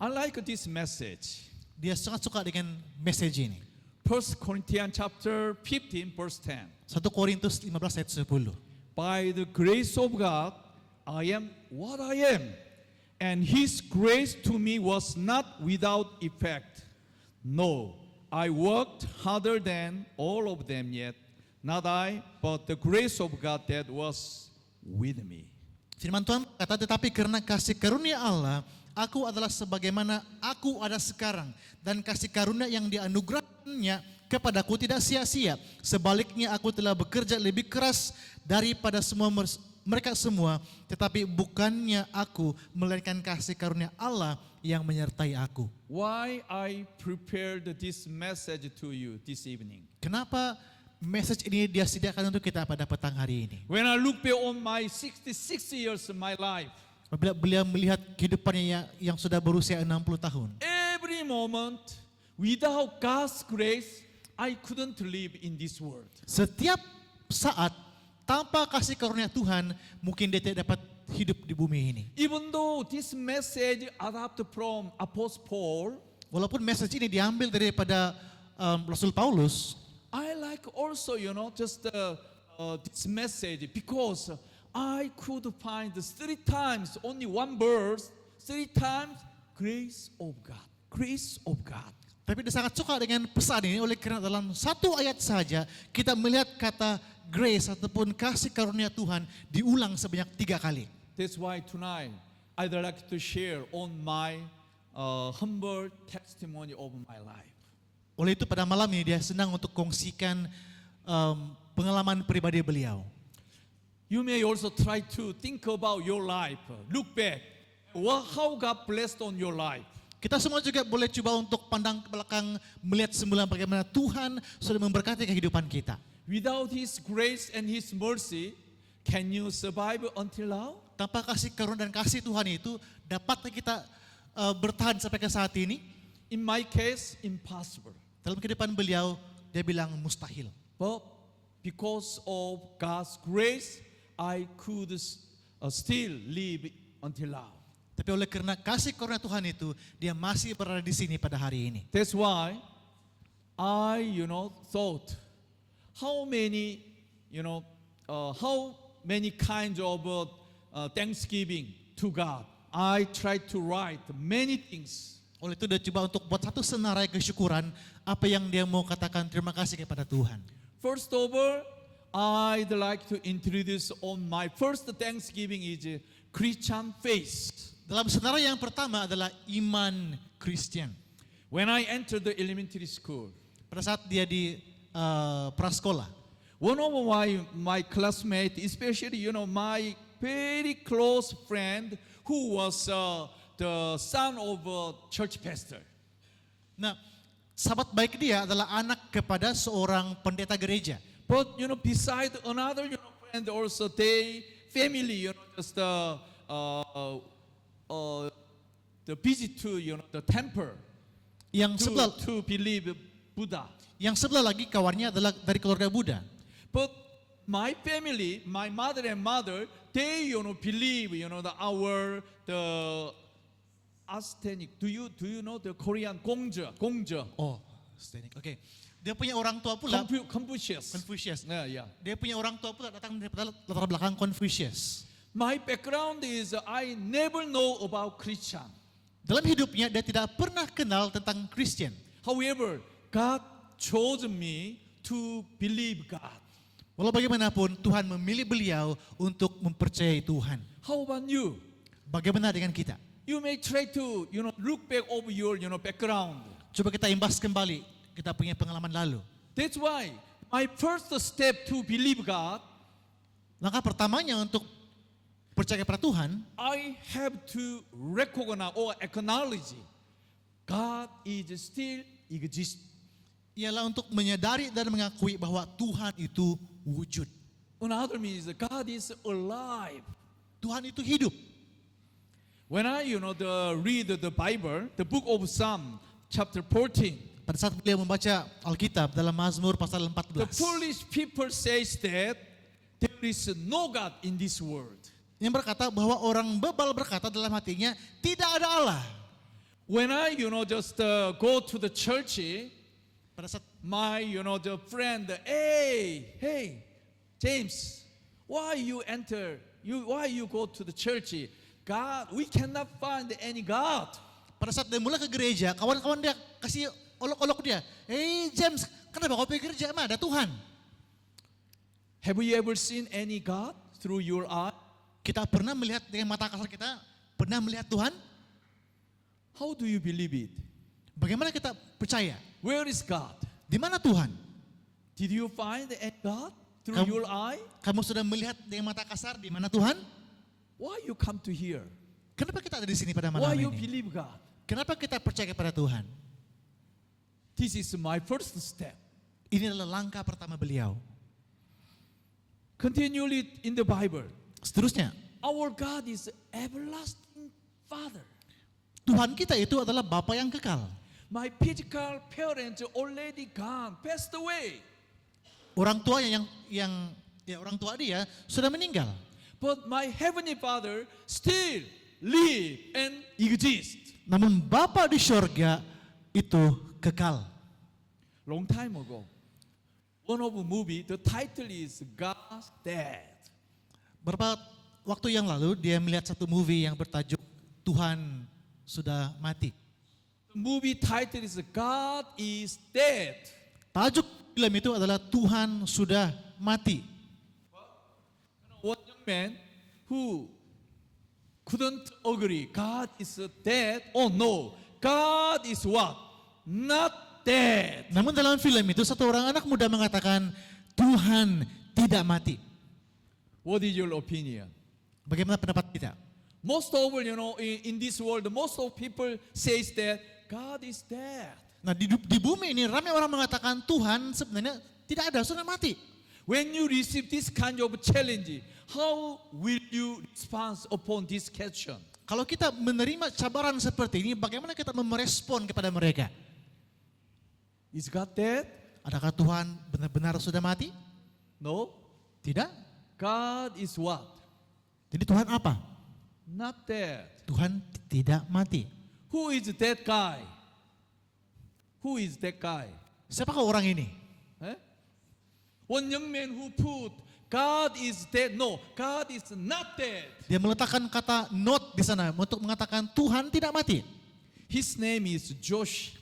I like this message. Dia sangat suka dengan message ini. 1 Corinthians chapter 15 verse 10. 1 Korintus 15 ayat 10. By the grace of God, I am what I am. And His grace to me was not without effect. No, I worked harder than all of them yet. Not I, but the grace of God that was with me. Firman Tuhan kata, tetapi karena kasih karunia Allah, Aku adalah sebagaimana aku ada sekarang, dan kasih karunia yang dianugerahkannya kepadaku tidak sia-sia. Sebaliknya aku telah bekerja lebih keras daripada mereka semua, tetapi bukannya aku, melainkan kasih karunia Allah yang menyertai aku. Why I prepared this message to you this evening? Kenapa message ini dia sediakan untuk kita pada petang hari ini? When I look back on my 66 years of my life, Apabila beliau melihat kehidupannya yang sudah berusia 60 tahun. every moment without God's grace, I couldn't live in this world. Setiap saat tanpa kasih karunia Tuhan, mungkin dia tidak dapat hidup di bumi ini. Even though this message adapted from Apostle Paul, Walaupun message ini diambil daripada Rasul Paulus, I like also, just this message because I could find 3 times, only one verse, 3 times, grace of God, grace of God. tapi dia sangat suka dengan pesan ini oleh karena dalam satu ayat saja kita melihat kata grace ataupun kasih karunia Tuhan diulang sebanyak 3 kali. That's why tonight I'd like to share on my humble testimony of my life. Oleh itu pada malam ini dia senang untuk kongsikan pengalaman pribadi beliau. You may also try to think about your life, look back, how God blessed on your life. Kita semua juga boleh coba untuk pandang ke belakang, melihat semula bagaimana Tuhan sudah memberkati kehidupan kita. Without His grace and His mercy, can you survive until now? Tanpa kasih karunia dan kasih Tuhan itu, dapatkah kita bertahan sampai ke saat ini? In my case, impossible. Dalam kehidupan beliau, dia bilang mustahil. But because of God's grace, I could still live until now. Tapi oleh karena kasih karunia Tuhan itu, dia masih berada di sini pada hari ini. That's why I, thought how many kinds of thanksgiving to God. I tried to write many things. Oleh itu dia coba untuk buat satu senarai kesyukuran, apa yang dia mau katakan terima kasih kepada Tuhan. First of all, I'd like to introduce on my first thanksgiving is Christian faith. Dalam senarai yang pertama adalah iman Kristen. When I entered the elementary school, Pada saat dia di prasekolah, one of my classmates, especially my very close friend, who was the son of a church pastor. nah sahabat baik dia adalah anak kepada seorang pendeta gereja. But beside another friend also, they family just the visit to the temple Yang sebelah to believe Buddha. yang sebelah lagi kawannya adalah dari keluarga Buddha. But my family, my mother and mother, they believe the Aztec. Do you know the Korean Gongja? Oh, oke. Dia punya orang tua pula Confucius. Confucius. Yeah. Dia punya orang tua pula datang dari latar belakang Confucius. My background is I never know about Christian. Dalam hidupnya dia tidak pernah kenal tentang Kristen. However, God chose me to believe God. Walau bagaimanapun Tuhan memilih beliau untuk mempercayai Tuhan. How about you? Bagaimana dengan kita? You may try to look back over your background. Coba kita imbas kembali kita punya pengalaman lalu. That's why my first step to believe God, Langkah pertamanya untuk percaya kepada Tuhan, I have to recognize or acknowledge God is still exist. ialah untuk menyadari dan mengakui bahwa Tuhan itu wujud. Another means God is alive. Tuhan itu hidup. When I read the Bible, the book of Psalm, chapter 14, Pada saat beliau membaca Alkitab dalam Mazmur pasal the 14, foolish people says that there is no God in this world. yang berkata bahwa orang bebal berkata dalam hatinya tidak ada Allah. When I just go to the church, Pada saat my the friend, hey James, why you go to the church? God, we cannot find any God. pada saat dia mulai ke gereja, kawan-kawan dia kasih olok-olok dia. James, kenapa kau pergi gereja? Emang ada Tuhan? Have you ever seen any God through your eye? Kita pernah melihat dengan mata kasar kita, pernah melihat Tuhan? How do you believe it? Bagaimana kita percaya? Where is God? Di mana Tuhan? Did you find God through Kamu- your eye? Kamu sudah melihat dengan mata kasar di mana Tuhan? Why you come to here? Kenapa kita ada di sini pada malam Why you ini? believe God? Kenapa kita percaya kepada Tuhan? This is my first step. Ini adalah langkah pertama beliau. Continually in the Bible, Seterusnya, our God is everlasting Father. Tuhan kita itu adalah Bapa yang kekal. My physical parents already gone, passed away. Orang tuanya orang tua dia sudah meninggal. But my heavenly Father still live and exist. Namun Bapa di surga itu kekal. Long time ago, one of the movie, the title is God's Dead. Beberapa waktu yang lalu dia melihat satu movie yang bertajuk Tuhan sudah mati. The movie title is God is Dead. Tajuk film itu adalah Tuhan sudah mati. One young man who couldn't agree, God is dead. Oh no, God is what? Not dead. Namun dalam film itu satu orang anak muda mengatakan Tuhan tidak mati. What is your opinion? Bagaimana pendapat kita? Most of, in this world, most of people says that God is dead. Nah di bumi ini ramai orang mengatakan Tuhan sebenarnya tidak ada, sudah mati. When you receive this kind of challenge, how will you respond upon this question? Kalau kita menerima cabaran seperti ini, bagaimana kita merespon kepada mereka? Is God dead? Adakah Tuhan benar-benar sudah mati? No. Tidak. God is what? Jadi Tuhan apa? Not dead. Tuhan tidak mati. Who is that guy? Who is that guy? Siapakah orang ini? Eh? One young man who put God is dead. No, God is not dead. Dia meletakkan kata not di sana untuk mengatakan Tuhan tidak mati. His name is Josh.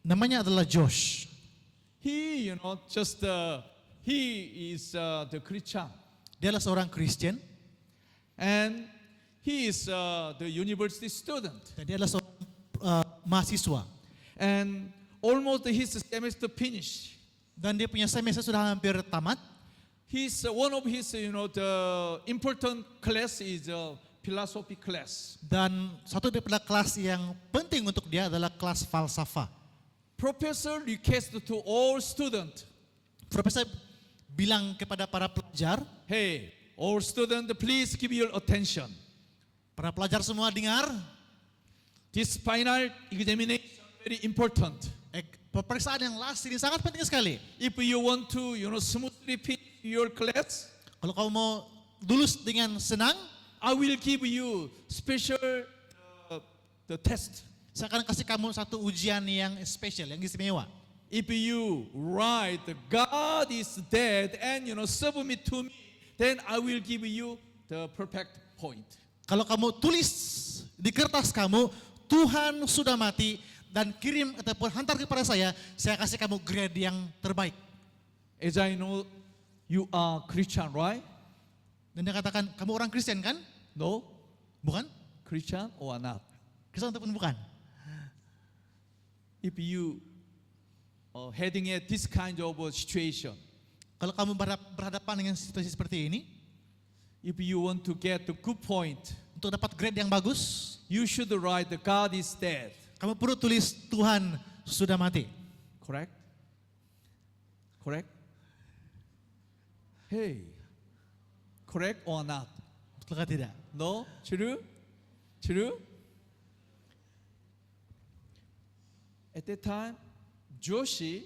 Namanya adalah Josh. He, he is the Christian. Dia adalah seorang Kristen And he is the university student. dan dia adalah seorang mahasiswa. And almost his semester finished. Dan dia punya semester sudah hampir tamat. His one of his the important class is philosophy class. Dan satu daripada kelas yang penting untuk dia adalah kelas falsafah. Professor request to all student, Profesor bilang kepada para pelajar, hey, all student, please give your attention. para pelajar semua dengar, This final examination very important. pemeriksaan yang last ini sangat penting sekali. If you want to, smoothly finish your class, Kalau kamu mau lulus dengan senang, I will give you special the test. saya akan kasih kamu satu ujian yang spesial, yang istimewa. If you write God is dead and submit to me, then I will give you the perfect point. Kalau kamu tulis di kertas kamu, Tuhan sudah mati, dan kirim ataupun hantar kepada saya kasih kamu grade yang terbaik. As I know, you are Christian, right? Dan dia katakan, kamu orang Kristen kan? No, Bukan? Christian or not? Kristen ataupun bukan? If you heading at this kind of situation, Kalau kamu berhadapan dengan situasi seperti ini, if you want to get the good point, untuk dapat grade yang bagus, you should write the God is dead. kamu perlu tulis Tuhan sudah mati. Correct? Correct? Hey, correct or not? Betul atau tidak? No? True? True? At that time, Joshi,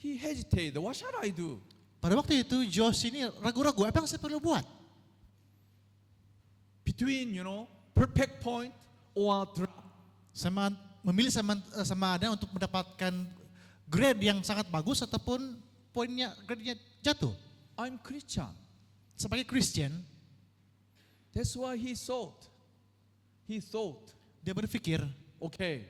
he hesitated. What shall I do? Pada waktu itu Josh ini ragu-ragu, apa yang saya perlu buat? Between, perfect point or drop. Memilih sama ada untuk mendapatkan grade yang sangat bagus ataupun grade-nya jatuh. I'm Christian. Sebagai Christian, That's why he thought. dia berpikir, Okay,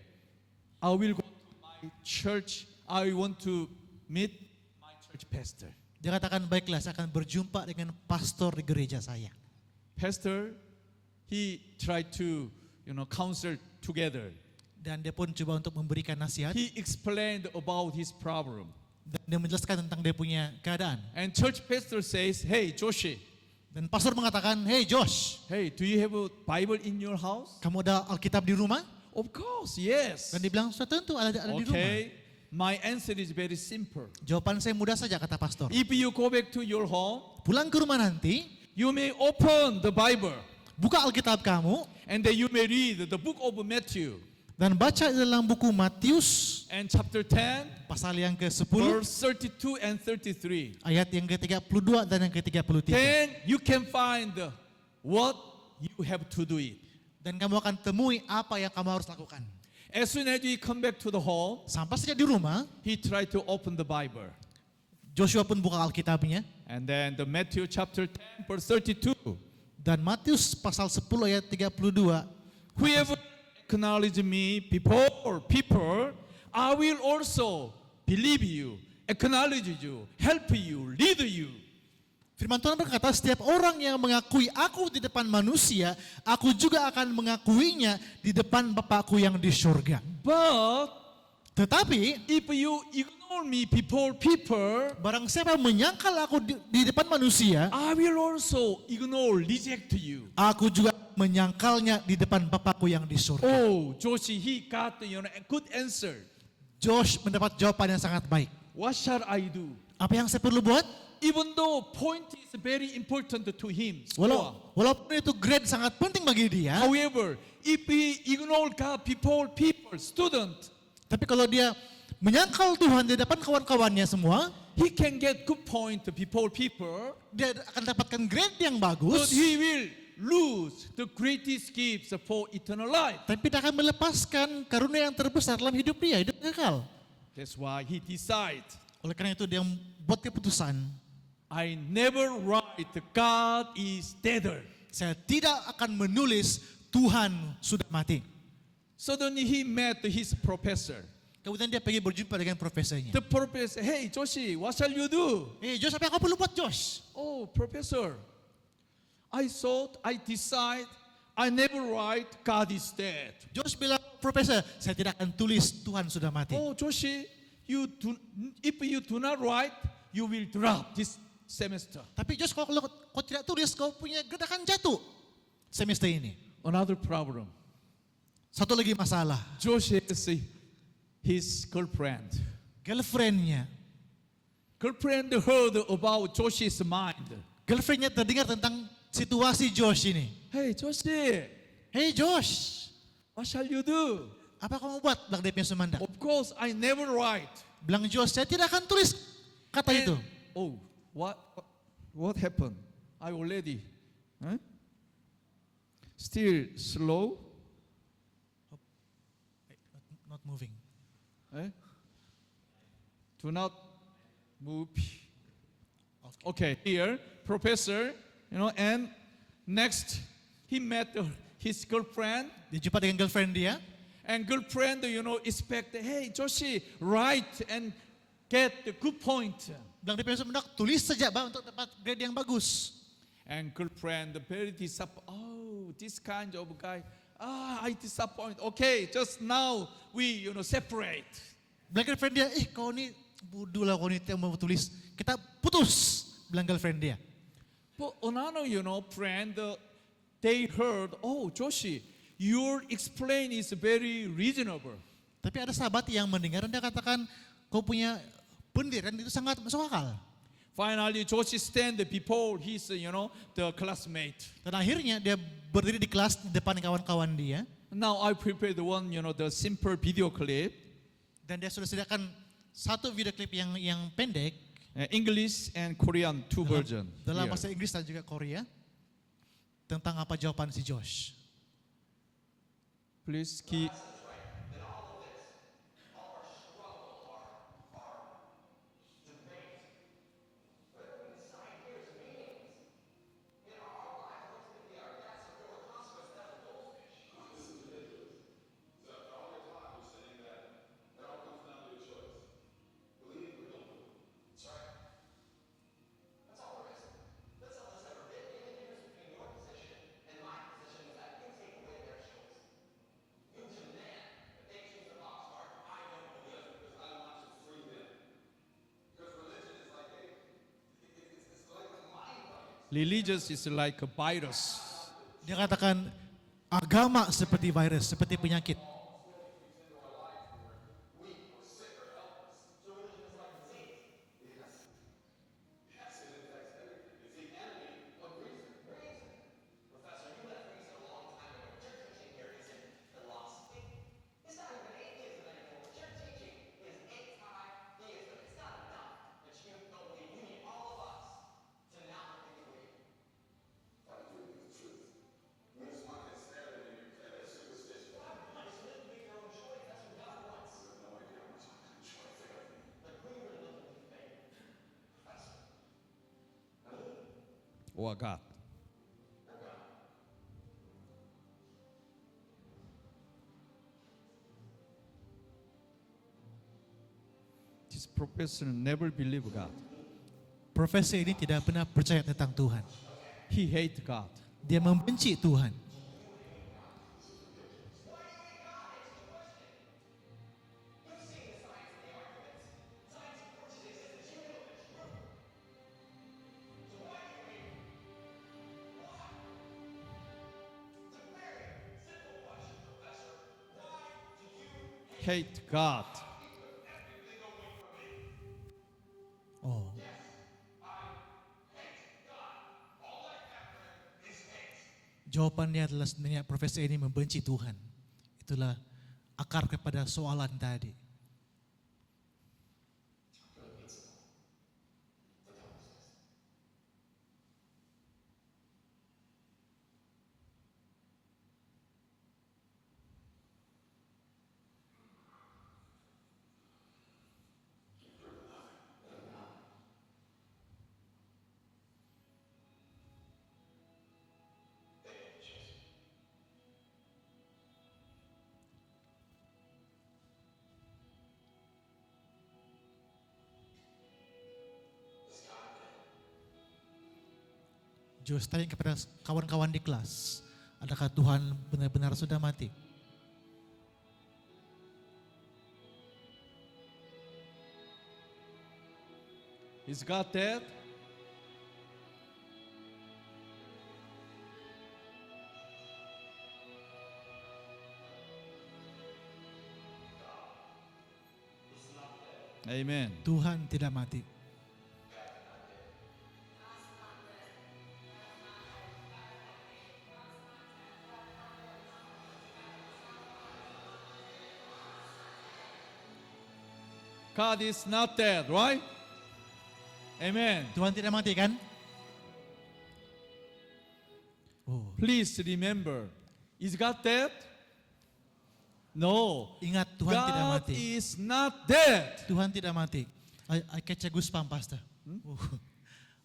I will go to my church. I want to meet my church pastor. dia katakan, baiklah saya akan berjumpa dengan pastor di gereja saya. Pastor, he tried to, counsel together. Dan dia pun coba untuk memberikan nasihat He explained about his problem. dan dia menjelaskan tentang dia punya keadaan. And church pastor says, hey, Joshi, Dan pastor mengatakan, "Hey Josh, hey, do you have a Bible in your house? kamu ada Alkitab di rumah?" Of course, yes. Dan dia bilang, "Sudah tentu ada di rumah." Okay, my answer is very simple. Jawaban saya mudah saja, kata pastor. If you go back to your home, Pulang ke rumah nanti, you may open the Bible buka Alkitab kamu and then you may read the book of Matthew dan baca dalam buku Matius and chapter 10, pasal yang ke-10 verse 32 and 33. ayat yang ke-32 dan yang ke-33. Then you can find what you have to do it. Dan kamu akan temui apa yang kamu harus lakukan. As soon as you come back to the home, Sampai saja di rumah, he tried to open the Bible. Joshua pun buka Alkitabnya And then the Matthew chapter 10, verse 32. dan Matius pasal 10 ayat 32. Whoever acknowledge me before people, I will also believe you, acknowledge you, help you, lead you. Firman Tuhan berkata, setiap orang yang mengakui aku di depan manusia, aku juga akan mengakuinya di depan Bapakku yang di surga. But Tetapi, if you ignore me before people, barang siapa menyangkal aku di depan manusia, I will also ignore, reject you. aku juga menyangkalnya di depan Bapakku yang di surga. Oh, Joshi, he got a good answer. Josh mendapat jawaban yang sangat baik. What shall I do? Apa yang saya perlu buat? Even though point is very important to him. Walaupun itu grade sangat penting bagi dia, However, if he ignore God before people, student, tapi kalau dia menyangkal Tuhan di depan kawan-kawannya semua, he can get good point before people, dia akan dapatkan grade yang but bagus, he will lose the greatest gifts for eternal life. tapi dia akan melepaskan karunia yang terbesar dalam hidup dia, hidup kekal. That's why he decide, Oleh karena itu dia buat keputusan, I never write God is dead. saya tidak akan menulis Tuhan sudah mati. Suddenly he met his professor. Kemudian dia pergi berjumpa dengan profesornya. The professor, hey Joshi, what shall you do? Josh, apa yang kau perlu buat, Josh? Oh, professor, I decide, I never write God is dead. Josh bilang, Profesor, saya tidak akan tulis Tuhan sudah mati. Oh, Joshi, if you do not write, you will drop this semester. Tapi Josh, kalau kau tidak tulis, kau punya grade akan jatuh semester ini. Another problem. Satu lagi masalah, Joshi has his girlfriend. girlfriendnya. Girlfriend heard about Joshi's mind. Girlfriendnya terdengar tentang situasi Josh ini. Hey, Joshi, Hey Josh, what shall you do? apa kamu buat? Bilang dia punya Sumanda. Of course, I never write. Bilang Josh, saya tidak akan tulis kata itu. Oh, what happened? I already, huh? Still slow. Not moving. Eh? Do not move. Okay, here, professor, and next he met his girlfriend, Dia jumpa dengan girlfriend dia. and girlfriend, expect, hey, Joshi, write and get the good point. Bilang dia punya Sumanda, tulis saja Bang untuk dapat grade yang bagus. And girlfriend very disappointed. Oh, this kind of guy. I disappoint. Okay, just now we, separate. Bilang girlfriend dia, kau ni bodoh lah, kau ni yang mau tulis. Kita putus, bilang girlfriend dia. But another, friend, they heard, oh, Joshi, your explain is very reasonable. Tapi ada sahabat yang mendengar dan dia katakan, kau punya pendirian itu sangat masuk akal. Finally, Joshi stand before his, the classmate. Dan akhirnya dia berdiri di kelas di depan kawan-kawan dia. Now I prepared one, the simple video clip, Dan dia sudah sediakan satu video klip yang pendek. English and Korean two version. Dalam Here. bahasa Inggris dan juga Korea. Tentang apa jawaban si Josh. Please keep. religious is like a virus. Dia katakan agama seperti virus, seperti penyakit. Or God. This professor never believe God. Profesor ini tidak pernah percaya tentang Tuhan. He hate God. Dia membenci Tuhan. Hate God. Oh. Jawabannya adalah sebenarnya profesor ini membenci Tuhan. Itulah akar kepada soalan tadi. Jos tanya kepada kawan-kawan di kelas, adakah Tuhan benar-benar sudah mati? Is God dead? Amen. Tuhan tidak mati. God is not dead, right? Amen. Tuhan tidak mati kan? Oh, Please remember, is God dead? No. ingat Tuhan tidak God mati. is not dead. Tuhan tidak mati. I catch a goosebump, Pastor. Oh,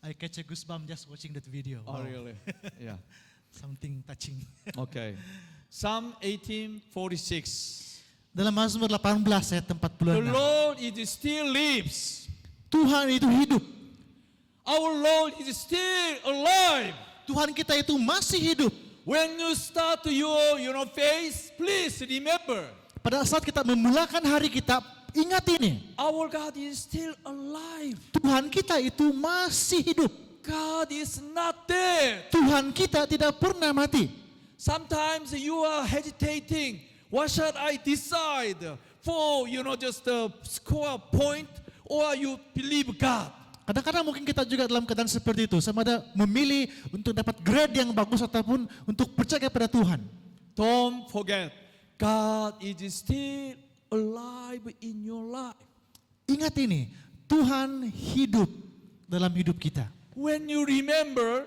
I catch a goosebump just watching that video. Oh, Wow. really? Yeah. Something touching. Okay. Psalm 18:46. Dalam Mazmur 18 ayat The 46. Lord is still lives. Tuhan itu hidup. Our Lord is still alive. Tuhan kita itu masih hidup. When you start your faith, please remember, Pada saat kita memulakan hari kita, ingat ini. our God is still alive. Tuhan kita itu masih hidup. God is not dead. Tuhan kita tidak pernah mati. Sometimes you are hesitating. What should I decide for, just score a point, or you believe God? Kadang-kadang mungkin kita juga dalam keadaan seperti itu. Sama ada memilih untuk dapat grade yang bagus ataupun untuk percaya kepada Tuhan. Don't forget, God is still alive in your life. Ingat ini, Tuhan hidup dalam hidup kita. When you remember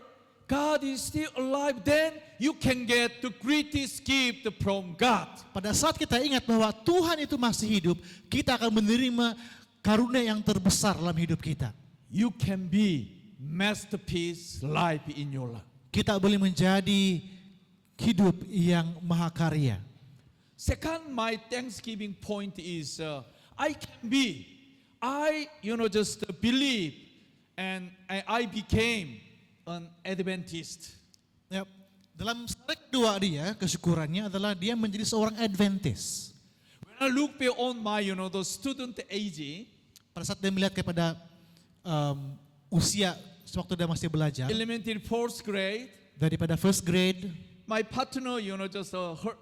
God is still alive, then you can get the greatest gift from God. Pada saat kita ingat bahwa Tuhan itu masih hidup, kita akan menerima karunia yang terbesar dalam hidup kita. You can be masterpiece life in your life. Kita boleh menjadi hidup yang mahakarya. Second, my Thanksgiving point is I just believe and I became an Adventist. Ya, dalam slide kedua dia, kesyukurannya adalah dia menjadi seorang Adventist. When I look beyond my the student age, Pada saat dia melihat kepada usia sewaktu dia masih belajar, elementary fourth grade. daripada first grade. My partner,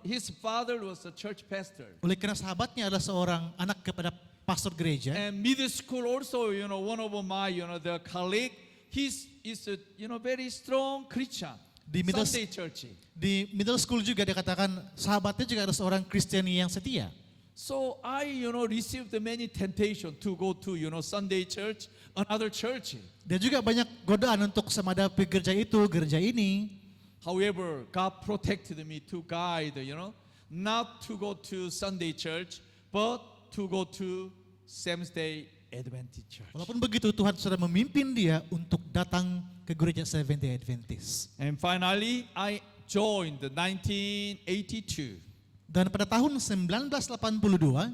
his father was a church pastor. Oleh karena sahabatnya adalah seorang anak kepada pastor gereja. And middle school also, one of my, the colleague, is a, very strong Christian. Di middle, Sunday church. di middle school juga dia katakan sahabatnya juga ada seorang Kristen yang setia. So I, received many temptation to go to, Sunday church, another church. Dia juga banyak godaan untuk semada pergi gereja itu, gereja ini. However, God protected me to guide, not to go to Sunday church, but to go to Seventh-day Adventist church. Walaupun begitu Tuhan sudah memimpin dia untuk datang ke gereja Seventh-day Adventist. And finally, I joined the 1982. Dan pada tahun 1982,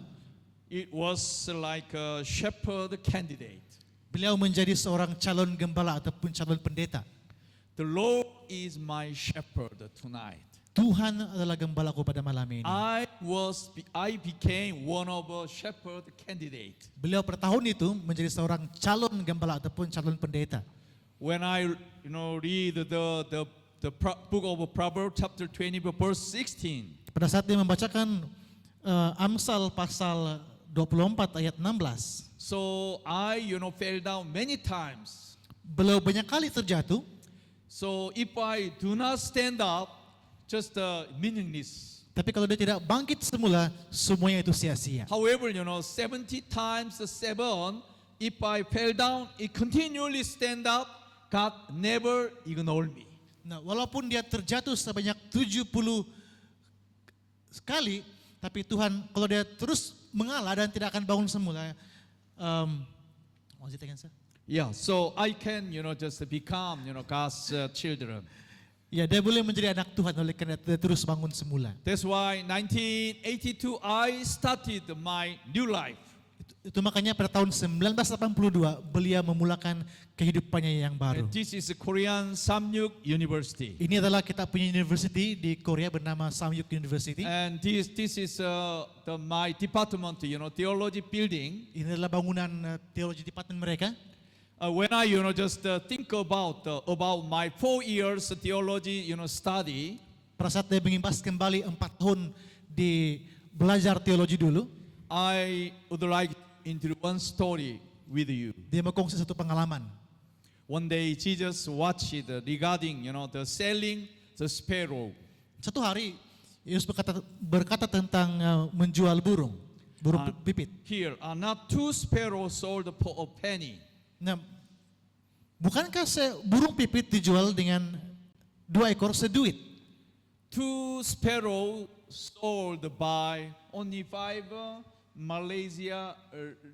It was like a shepherd candidate. beliau menjadi seorang calon gembala ataupun calon pendeta. The Lord is my shepherd tonight. Tuhan adalah gembalaku pada malam ini. I became one of a shepherd candidate. Beliau pada tahun itu menjadi seorang calon gembala ataupun calon pendeta. When I read the book of Proverbs chapter 20 verse 16. Pada saat dia membacakan Amsal pasal 24 ayat 16. So I fell down many times. Beliau banyak kali terjatuh. So if I do not stand up, just meaningless. Tapi kalau dia tidak bangkit semula, semuanya itu sia-sia. However, 70 times 7, if I fell down, it continually stand up, God never ignored me. Nah, walaupun dia terjatuh sebanyak 70 sekali, tapi Tuhan kalau dia terus mengalah dan tidak akan bangun semula. Was it again, sir? Yeah, so I can, just become, God's children. Ya, dia boleh menjadi anak Tuhan oleh karena dia terus bangun semula. That's why 1982 I started my new life. Itu makanya pada tahun 1982 beliau memulakan kehidupannya yang baru. And this is Korean Samyuk University. Ini adalah kita punya university di Korea bernama Samyuk University. And this is my department, theology building. Ini adalah bangunan teologi department mereka. When I, just think about my 4 years theology, study. Pada saat dia mengimbas kembali 4 tahun di belajar teologi dulu, I would like into one story with you. dia berkongsi satu pengalaman. One day Jesus watched regarding, the selling the sparrow. Satu hari Yesus berkata tentang menjual burung pipit. Here are not 2 sparrows sold for a penny. Nah, bukankah burung pipit dijual dengan 2 ekor seduit? 2 sparrows sold by only 5 Malaysia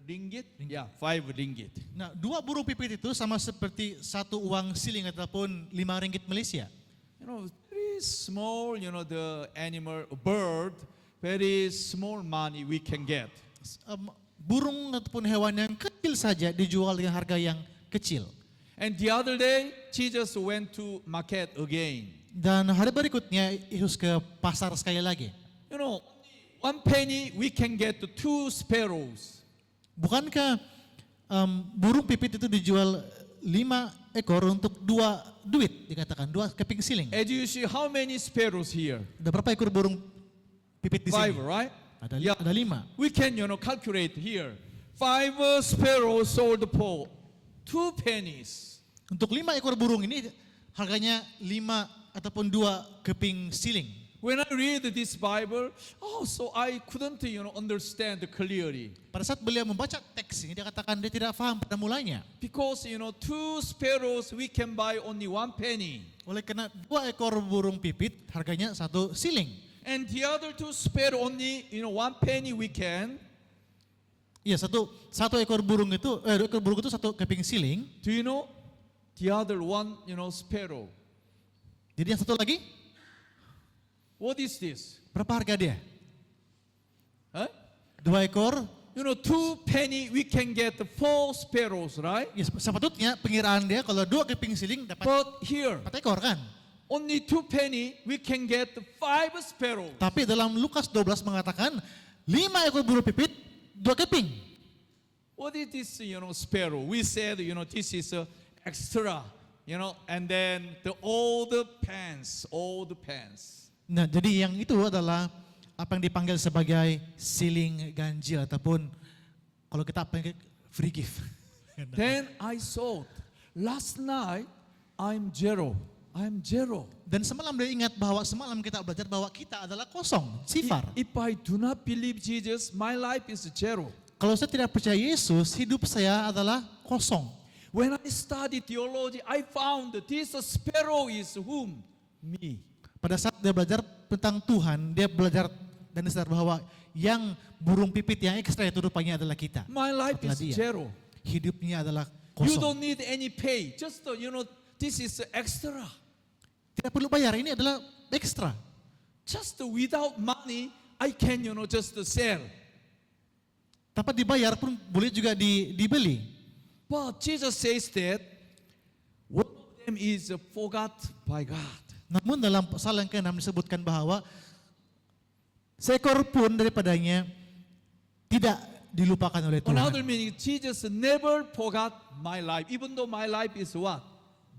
ringgit. Yeah, 5 ringgit. Nah, 2 burung pipit itu sama seperti 1 uang siling ataupun 5 ringgit Malaysia. Very small, the animal, bird, very small money we can get. Burung ataupun hewan yang kecil saja dijual dengan harga yang kecil. And the other day, Jesus went to market again. Dan hari berikutnya Yesus ke pasar sekali lagi. 1 penny we can get 2 sparrows. Bukankah burung pipit itu dijual 5 ekor untuk 2 duit, dikatakan 2 keping siling. As you see, how many sparrows here? Ada berapa ekor burung pipit di 5, sini? right? Ada Yeah. 5. We can, calculate here. 5 sparrows sold for 2 pennies. Untuk 5 ekor burung ini harganya 5 ataupun 2 keping siling. When I read this Bible, so I couldn't, understand clearly. Pada saat beliau membaca teks ini, dia katakan dia tidak paham pada mulanya. Because, 2 sparrows we can buy only 1 penny. Oleh karena 2 ekor burung pipit harganya 1 siling. And the other 2 sparrows only, 1 penny we can. Iya, satu ekor burung itu 2 ekor burung itu 1 keping siling. Do you know? The other 1, sparrow. Jadi yang satu lagi, What is this? berapa harga dia? Huh? 2 ekor. 2 penny we can get 4 sparrows, right? Ya, sepatutnya pengiraan dia kalau 2 keping siling dapat But here, 4 ekor kan? only 2 penny we can get 5 sparrows. Tapi dalam Lukas 12 mengatakan 5 ekor burung pipit 2 keping. What is this, sparrow? We said, this is extra, and then the old pants. Nah, jadi yang itu adalah apa yang dipanggil sebagai siling ganjil ataupun kalau kita panggil free gift. Then I thought, last night I'm zero. Dan semalam dia ingat bahwa semalam kita belajar bahwa kita adalah kosong, sifar. If I do not believe Jesus, my life is zero. Kalau saya tidak percaya Yesus, hidup saya adalah kosong. When I studied theology, I found that this sparrow is whom? Me. Pada saat dia belajar tentang Tuhan, dia belajar dan sadar bahwa yang burung pipit yang ekstra itu rupanya adalah kita. My life Adalah is dia. zero. Hidupnya adalah You kosong. don't need any pay. Just, this is extra. Tidak perlu bayar, ini adalah ekstra. Just without money, I can, just sell. Tanpa dibayar pun boleh juga dibeli. But Jesus says that one of them is forgot by God. Namun dalam pasal yang ke-6 disebutkan bahwa seekor pun daripadanya tidak dilupakan oleh Another Tuhan. meaning, Jesus never forgot my life, even though my life is what?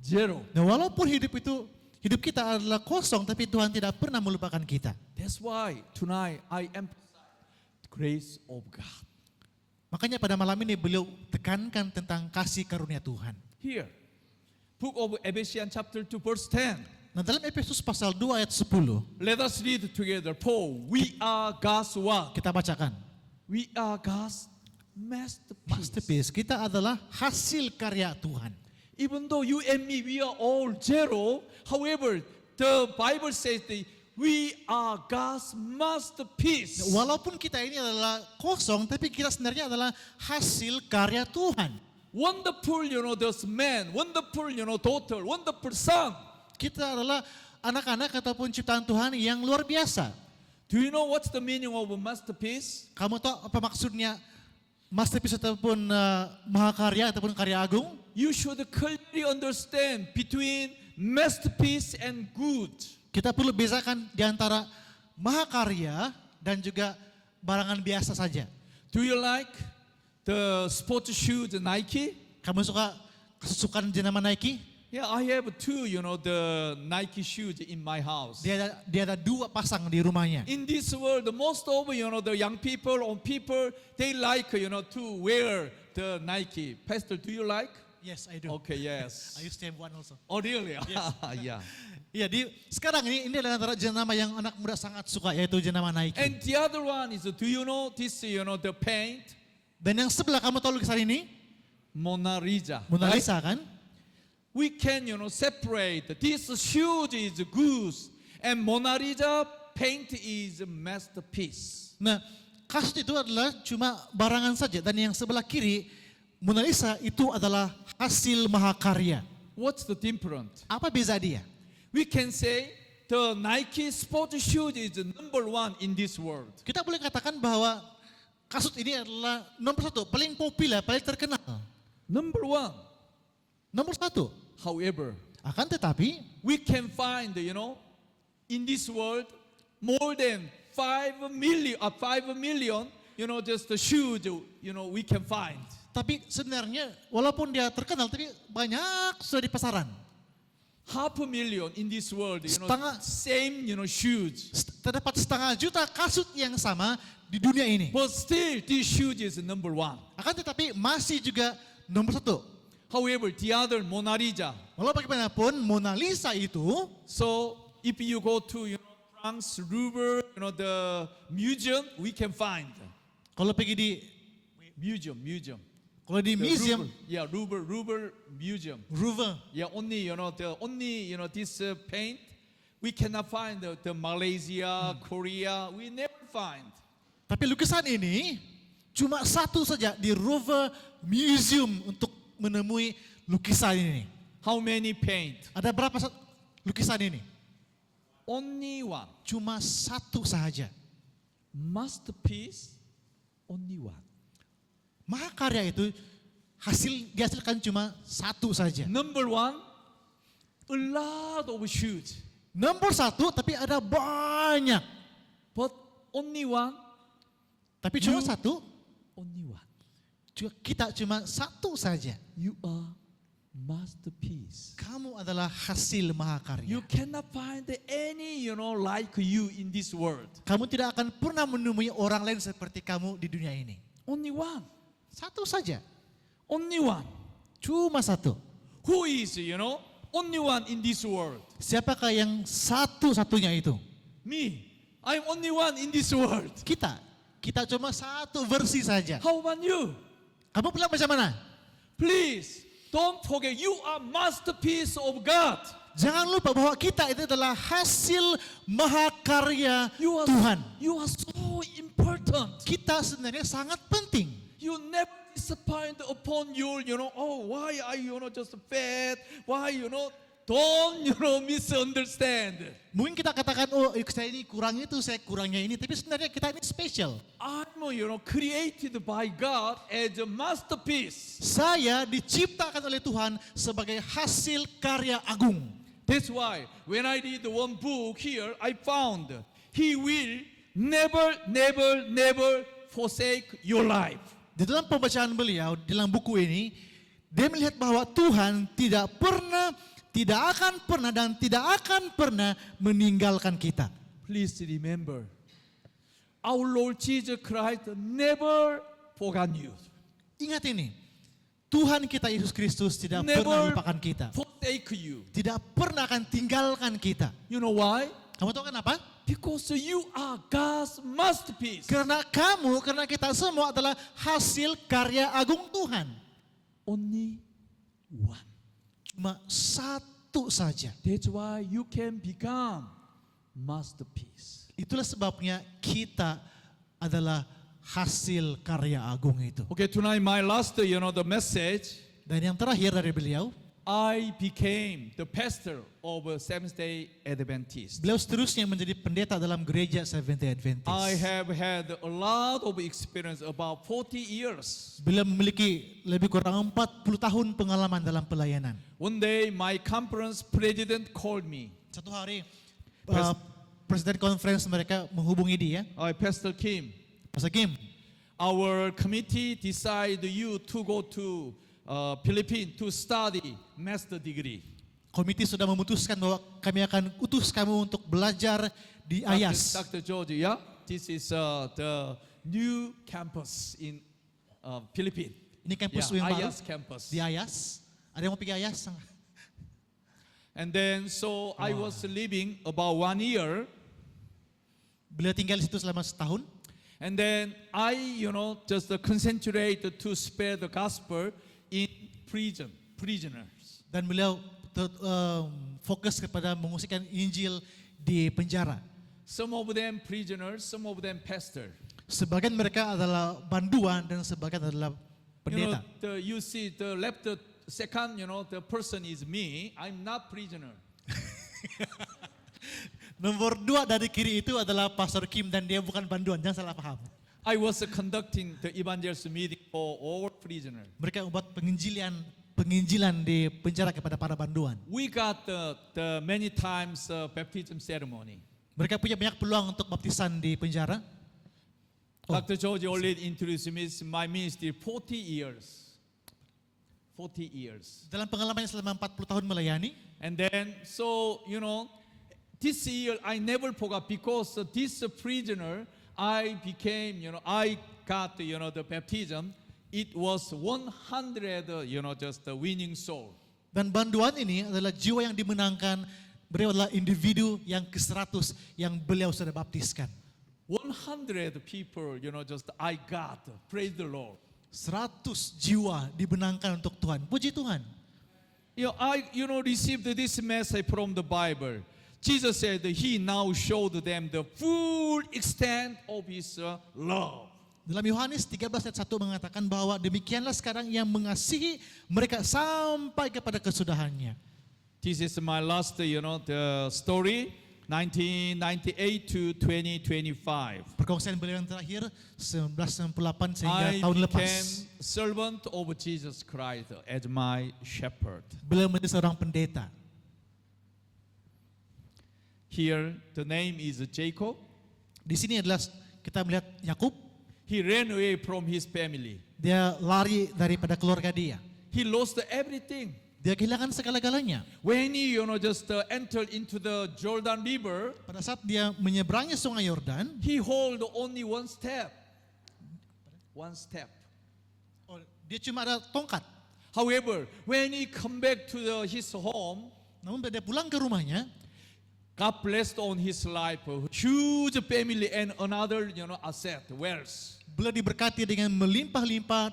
Zero. Nah, walaupun hidup kita adalah kosong, tapi Tuhan tidak pernah melupakan kita. That's why tonight I emphasize the grace of God. Makanya pada malam ini beliau tekankan tentang kasih karunia Tuhan. Here, book of Ephesians chapter 2 verse 10. Nah, dalam Efesus pasal 2 ayat 10 Let us read together. For we are God's what? kita bacakan. We are God's masterpiece. Masterpiece, kita adalah hasil karya Tuhan. Even though you and me, we are all zero. However, the Bible says that we are God's masterpiece. Walaupun kita ini adalah kosong, tapi kita sebenarnya adalah hasil karya Tuhan. Wonderful, this man. Wonderful, daughter. Wonderful son. Kita adalah anak-anak ataupun ciptaan Tuhan yang luar biasa. Do you know what's the meaning of a masterpiece? Kamu tahu apa maksudnya masterpiece ataupun mahakarya ataupun karya agung? You should clearly understand between masterpiece and good. Kita perlu bezakan di antara mahakarya dan juga barangan biasa saja. Do you like the sports shoes Nike? Kamu suka kesukaan jenama Nike? Yeah, I have two, the Nike shoes in my house. Dia ada 2 pasang di rumahnya. In this world, most of, the young people or people, they like, to wear the Nike. Pastor, do you like? Yes, I do. Okay, yes. I used to have one also. Oh, really? Yeah. Iya, sekarang ini adalah antara jenama yang anak muda sangat suka, yaitu jenama Nike. And the other one is, do you know this, the paint? Dan yang sebelah kamu tahu lukisan ini? Mona Lisa. Mona right? Lisa kan? We can, separate. This shoes is good, and Mona Lisa paint is a masterpiece. Nah, kasut itu adalah cuma barangan saja, dan yang sebelah kiri Mona Lisa itu adalah hasil mahakarya. What's the difference? Apa beza dia? We can say the Nike sport shoes is number 1 in this world. Kita boleh katakan bahwa kasut ini adalah nomor 1, paling populer, paling terkenal. Number 1. Nomor 1. However, Akan tetapi, we can find, in this world more than 5 million, just the shoes, we can find. tapi sebenarnya walaupun dia terkenal, tapi banyak sudah di pasaran. 500,000 in this world, Setengah- same, shoes. Terdapat 500 juta kasut yang sama di dunia ini. But still, this shoes is number 1. Akan tetapi masih juga nomor 1. However, the other Mona Lisa. Walau bagaimanapun Mona Lisa itu, So if you go to France, Louvre, the museum, we can find kalau pergi di museum. kalau di The museum, Louvre. Yeah, Louvre museum. Louvre, Yeah, only this paint. We cannot find the Malaysia, Korea. We never find. tapi lukisan ini cuma satu saja di Louvre Museum untuk menemui lukisan ini. How many paint? Ada berapa lukisan ini? Only one. Cuma satu saja. Masterpiece, only one. Mahakarya itu dihasilkan cuma satu saja. Number 1, a lot of shoes. Nomor 1, tapi ada banyak. But only one, Tapi cuma You- satu, only one. kita cuma satu saja. You are masterpiece. Kamu adalah hasil mahakarya. You cannot find any, like you in this world. Kamu tidak akan pernah menemui orang lain seperti kamu di dunia ini. Only one. Satu saja, Only one. cuma satu. Who is, only one in this world? Siapakah yang satu-satunya itu? Me. I'm only one in this world. Kita cuma satu versi saja. How about you? Kamu bilang macam mana? Please, don't forget you are masterpiece of God. Jangan lupa bahwa kita itu adalah hasil mahakarya You are, Tuhan. you are so important. Kita sebenarnya sangat penting. You never disappoint upon your, oh, why I, just fat? Why, don't, misunderstand. Mungkin kita katakan, oh saya ini kurang itu, saya kurangnya ini. Tapi sebenarnya kita ini special. I'm, created by God as a masterpiece. Saya diciptakan oleh Tuhan sebagai hasil karya agung. That's why when I read one book here, I found He will never forsake your life. Di dalam pembacaan beliau, di dalam buku ini, dia melihat bahwa Tuhan tidak akan pernah dan tidak akan pernah meninggalkan kita. Please remember, our Lord Jesus Christ never forgot you. Ingat ini, Tuhan kita Yesus Kristus tidak pernah Never lupakan kita. forsake you. Tidak pernah akan tinggalkan kita. You know why? Kamu tahu kenapa? Because you are God's masterpiece. Karena kita semua adalah hasil karya agung Tuhan. Only one. Cuma satu saja. That's why you can become masterpiece. Itulah sebabnya kita adalah hasil karya agung itu. Okay, tonight my last, the message. Dan yang terakhir dari beliau, I became the pastor of a Seventh-day Adventist. beliau seterusnya menjadi pendeta dalam gereja Seventh-day Adventist. I have had a lot of experience, about 40 years. Beliau memiliki lebih kurang 40 tahun pengalaman dalam pelayanan. One day, my conference president called me. Satu hari, presiden conference mereka menghubungi dia. Pastor Kim, Pastor Kim, our committee decided you to go to Philippines to study master degree. komite sudah memutuskan bahwa kami akan utus kamu untuk belajar di Ayas. Dr. George, yeah, this is the new campus in Philippines. Ini kampus Yeah, yang baru Ayas campus. di Ayas. Ada yang mau pergi Ayas? And then, so I was living about 1 year. Beliau tinggal di situ selama setahun. And then I, just concentrate to spread the gospel in prisoners. Dan beliau fokus kepada mengusikan Injil di penjara. Some of them prisoners, some of them pastor. Sebagian mereka adalah banduan dan sebagian adalah pendeta. You see the left, the second, the person is me. I'm not prisoner. Nomor 2 dari kiri itu adalah Pastor Kim dan dia bukan banduan, jangan salah paham. I was conducting the evangelist meeting for all prisoners. Mereka membuat penginjilan di penjara kepada para banduan. We got the many times baptism ceremony. Mereka punya banyak peluang untuk baptisan di penjara. Dr. George already introduced me my ministry 40 years. 40 years. Dalam pengalaman selama 40 tahun melayani, And then, so, this year I never forgot because this prisoner, I became, I got, the baptism. It was 100, just the winning soul. dan banduan ini adalah jiwa yang dimenangkan. Beliau adalah individu yang ke-100 yang beliau sudah baptiskan. 100 people, just I got. Praise the Lord. 100 jiwa dibenangkan untuk Tuhan. Puji Tuhan. I, received this message from the Bible. Jesus said that He now showed them the full extent of His love. Dalam Yohanes 13 ayat 1 mengatakan bahwa demikianlah sekarang yang mengasihi mereka sampai kepada kesudahannya. This is my last, the story, 1998 to 2025. Perkongsian beliau yang terakhir 1998 sehingga I tahun lepas. became servant of Jesus Christ as my shepherd. Beliau menjadi seorang pendeta. Here, the name is Jacob. Di sini adalah kita melihat Yakub. He ran away from his family. Dia lari daripada keluarga dia. He lost everything. dia kehilangan segala-galanya. When he, just entered into the Jordan River, Pada saat dia menyeberangi sungai Yordan, he hold only one step. One step. dia cuma ada tongkat. However, when he come back to his home, Namun bila dia pulang ke rumahnya, God blessed on his life a huge family and another, asset, wealth. beliau diberkati dengan melimpah-limpah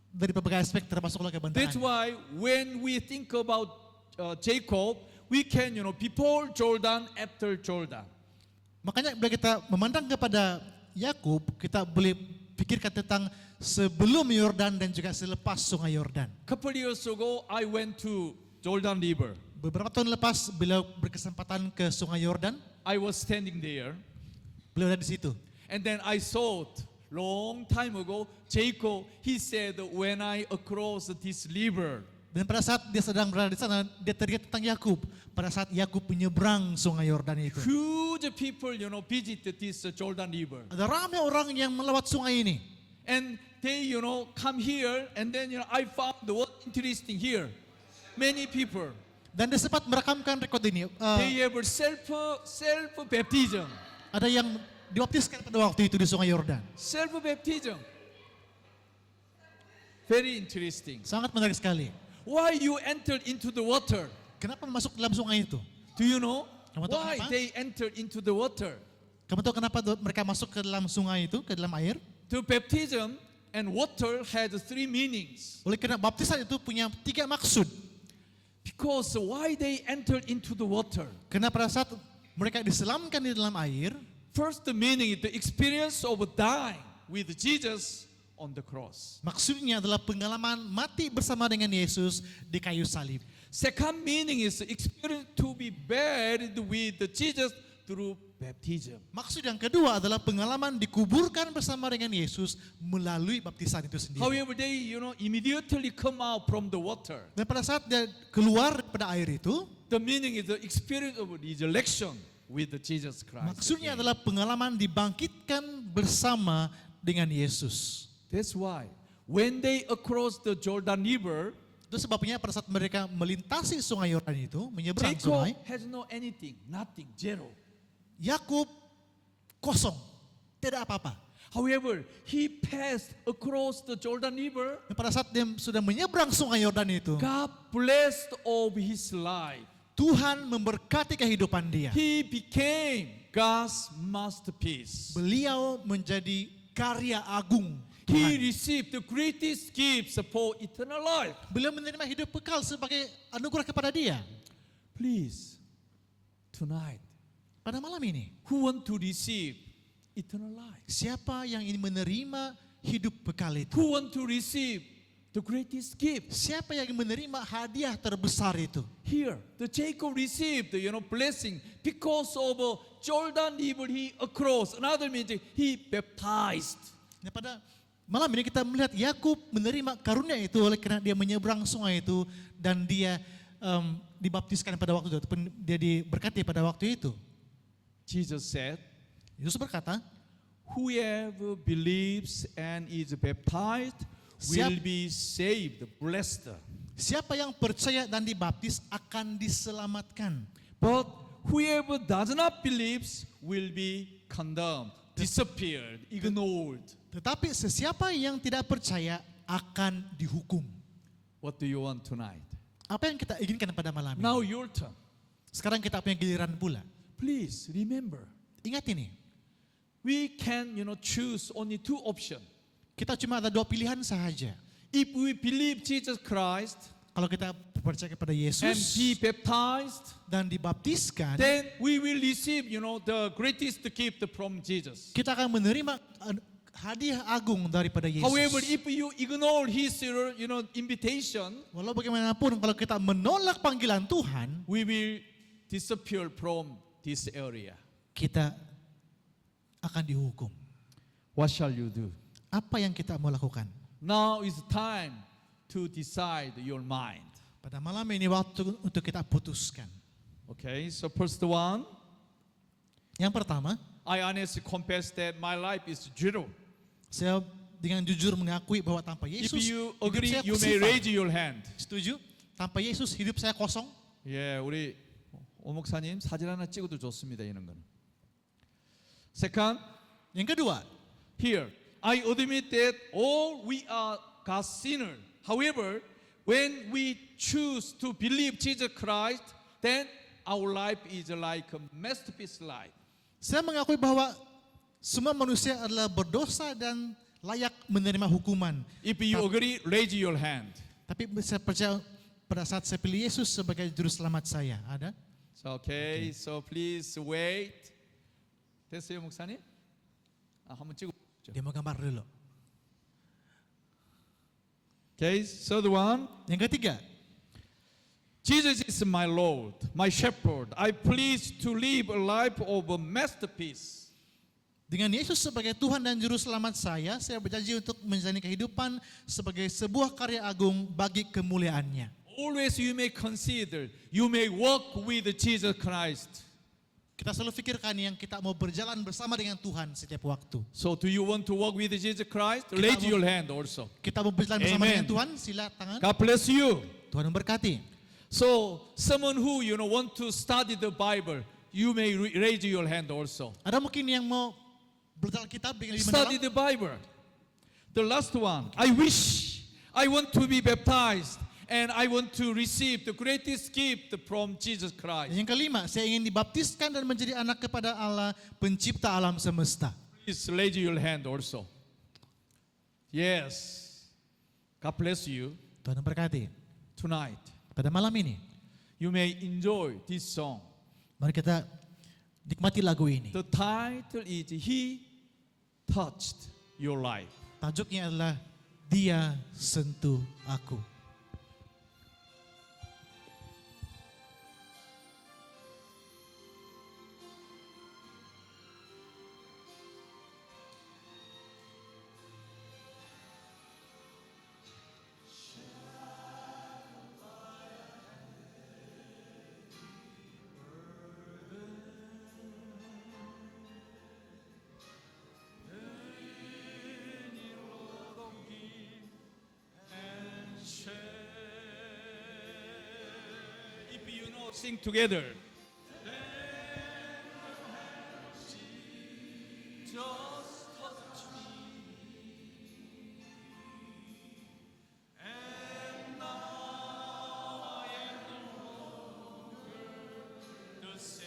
dari berbagai aspek termasuk That's kebantahan. why when we think about Jacob, we can, before Jordan, after Jordan. Makanya bila kita memandang kepada Yakub, kita boleh pikirkan tentang sebelum Yordan dan juga selepas sungai Yordan. Couple years ago, I went to Jordan River. Beberapa tahun lepas beliau berkesempatan ke sungai Yordan, I was standing there, beliau ada di situ. and then I thought, long time ago, Jacob, he said, when I across this river, Dan pada saat dia sedang berada di sana, dia teringat tentang Yakub. Pada saat Yakub menyeberang sungai Yordan itu. huge people, visit this Jordan River. Ada ramai orang yang melewat sungai ini. And they, come here, and then, I found what interesting here. Many people, Dan dia sempat merekamkan rekod ini. they have self-baptism. Ada yang dibaptiskan pada waktu itu di sungai Yordan. Self-baptism. Very interesting. Sangat menarik sekali. Why you entered into the water? Kenapa masuk dalam sungai itu? Do you know? Kamu tahu Why kenapa? they entered into the water? Kamu tahu kenapa mereka masuk ke dalam sungai itu, ke dalam air? The baptism and water had three meanings. Oleh karena baptisan itu punya 3 maksud. Because why they entered into the water? Karena pada saat mereka diselamkan di dalam air, First, the meaning is the experience of dying with Jesus on the cross. maksudnya adalah pengalaman mati bersama dengan Yesus di kayu salib. Second meaning is the experience to be buried with Jesus through baptism. Maksud yang kedua adalah pengalaman dikuburkan bersama dengan Yesus melalui baptisan itu sendiri. However, they, immediately come out from the water. Dan pada saat dia keluar pada air itu, The meaning is the experience of resurrection with Jesus Christ. maksudnya again. adalah pengalaman dibangkitkan bersama dengan Yesus. That's why when they across the Jordan River, Itu sebabnya pada saat mereka melintasi sungai Yordan itu, menyeberang Jacob sungai, has no anything, nothing, zero. Yakub kosong, tidak apa-apa. However, he passed across the Jordan River. Dan pada saat dia sudah menyeberang sungai Yordan itu, God blessed of his life. Tuhan memberkati kehidupan dia. He became God's masterpiece. Beliau menjadi karya agung He Tuhan. received the greatest gifts for eternal life. Beliau menerima hidup kekal sebagai anugerah kepada dia. Please, tonight, Pada malam ini, who want to receive eternal life? siapa yang ingin menerima hidup kekal itu? Who want to receive the greatest gift? Siapa yang ingin menerima hadiah terbesar itu? Here, the Jacob received, blessing because of Jordan River he across. Another means he baptized. Nah, pada malam ini kita melihat Yakub menerima karunia itu oleh karena dia menyeberang sungai itu dan dia dibaptiskan pada waktu itu, ataupun dia diberkati pada waktu itu. Jesus said, Yesus berkata, whoever believes and is baptized will be saved, blessed. siapa yang percaya dan dibaptis akan diselamatkan. But whoever does not believe will be condemned, disappeared, ignored. Tetapi sesiapa yang tidak percaya akan dihukum. What do you want tonight? Apa yang kita inginkan pada malam ini? Now your turn. Sekarang kita punya giliran pula. Please remember, Ingat ini, we can choose only two options. kita cuma ada 2 pilihan sahaja. If we believe Jesus Christ Kalau kita percaya kepada and Yesus be baptized, dan dibaptiskan, then we will receive the greatest gift from Jesus. kita akan menerima hadiah agung daripada Yesus. However, if you ignore his invitation, Walau bagaimanapun kalau kita menolak panggilan Tuhan, we will disappear from this area. kita akan dihukum. What shall you do? Apa yang kita mau lakukan? Now is time to decide your mind. Pada malam ini waktu untuk kita putuskan. Okay, so first one, Yang pertama, I honestly confess that my life is zero. saya dengan jujur mengakui bahwa tanpa If Yesus, you hidup agree, saya you may bersifat. raise your hand. Setuju? Tanpa Yesus hidup saya kosong. 예, 우리 오 목사님 사진 하나 찍어도 좋습니다. 이런 거는. Second, Yang kedua, here I admit that all we are God's sinners. However, when we choose to believe Jesus Christ, then our life is like a masterpiece life. saya mengakui bahwa semua manusia adalah berdosa dan layak menerima hukuman. If you agree, raise your hand. Tapi saya percaya pada saat saya pilih Yesus sebagai juru selamat saya. Ada? So, okay, so please wait. 됐어요, 목사님? 한번 찍어. Dia mau gambar dulu. Okay, third one. Yang ketiga, Jesus is my Lord, my shepherd. I please to live a life of a masterpiece. dengan Yesus sebagai Tuhan dan Juru Selamat saya berjanji untuk menjalani kehidupan sebagai sebuah karya agung bagi kemuliaannya. Always you may consider, you may walk with Jesus Christ. Kita selalu pikirkan yang kita mau berjalan bersama dengan Tuhan setiap waktu. So do you want to walk with Jesus Christ? Raise your hand also. Kita mau berjalan bersama Amen. dengan Tuhan, sila tangan. God bless you. Tuhan memberkati. So someone who want to study the Bible, you may raise your hand also. Ada mungkin yang mau berjalan kitab dengan lebih Study mendalam. the Bible. The last one, I want to be baptized and I want to receive the greatest gift from Jesus Christ. Yang kelima, saya ingin dibaptiskan dan menjadi anak kepada Allah, pencipta alam semesta. Please raise your hand also. Yes. God bless you. Tuhan memberkati. Tonight, Pada malam ini, you may enjoy this song. mari kita nikmati lagu ini. The title is He Touched Your Life. Tajuknya adalah Dia Sentuh Aku. If you know, sing together. Just touch me, and now I am no longer the same.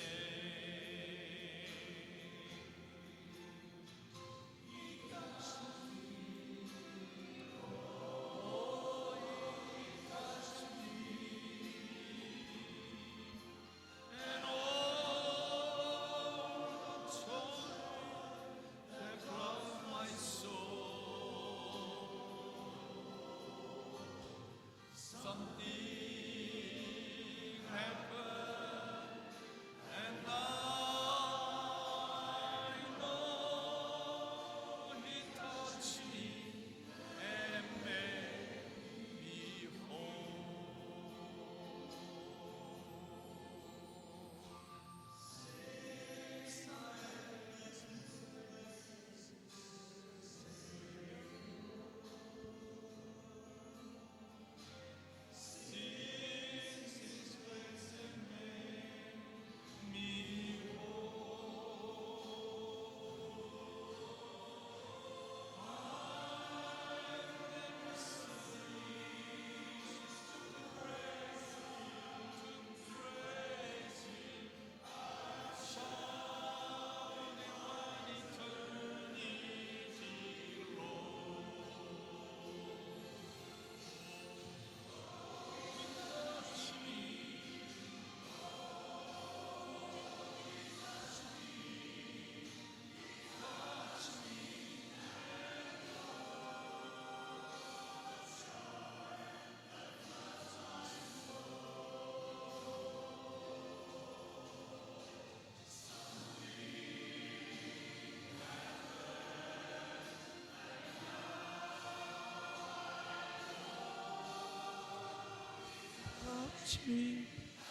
And all joy that floods my soul. Something happened, and I know He touched me and made me whole. Touch me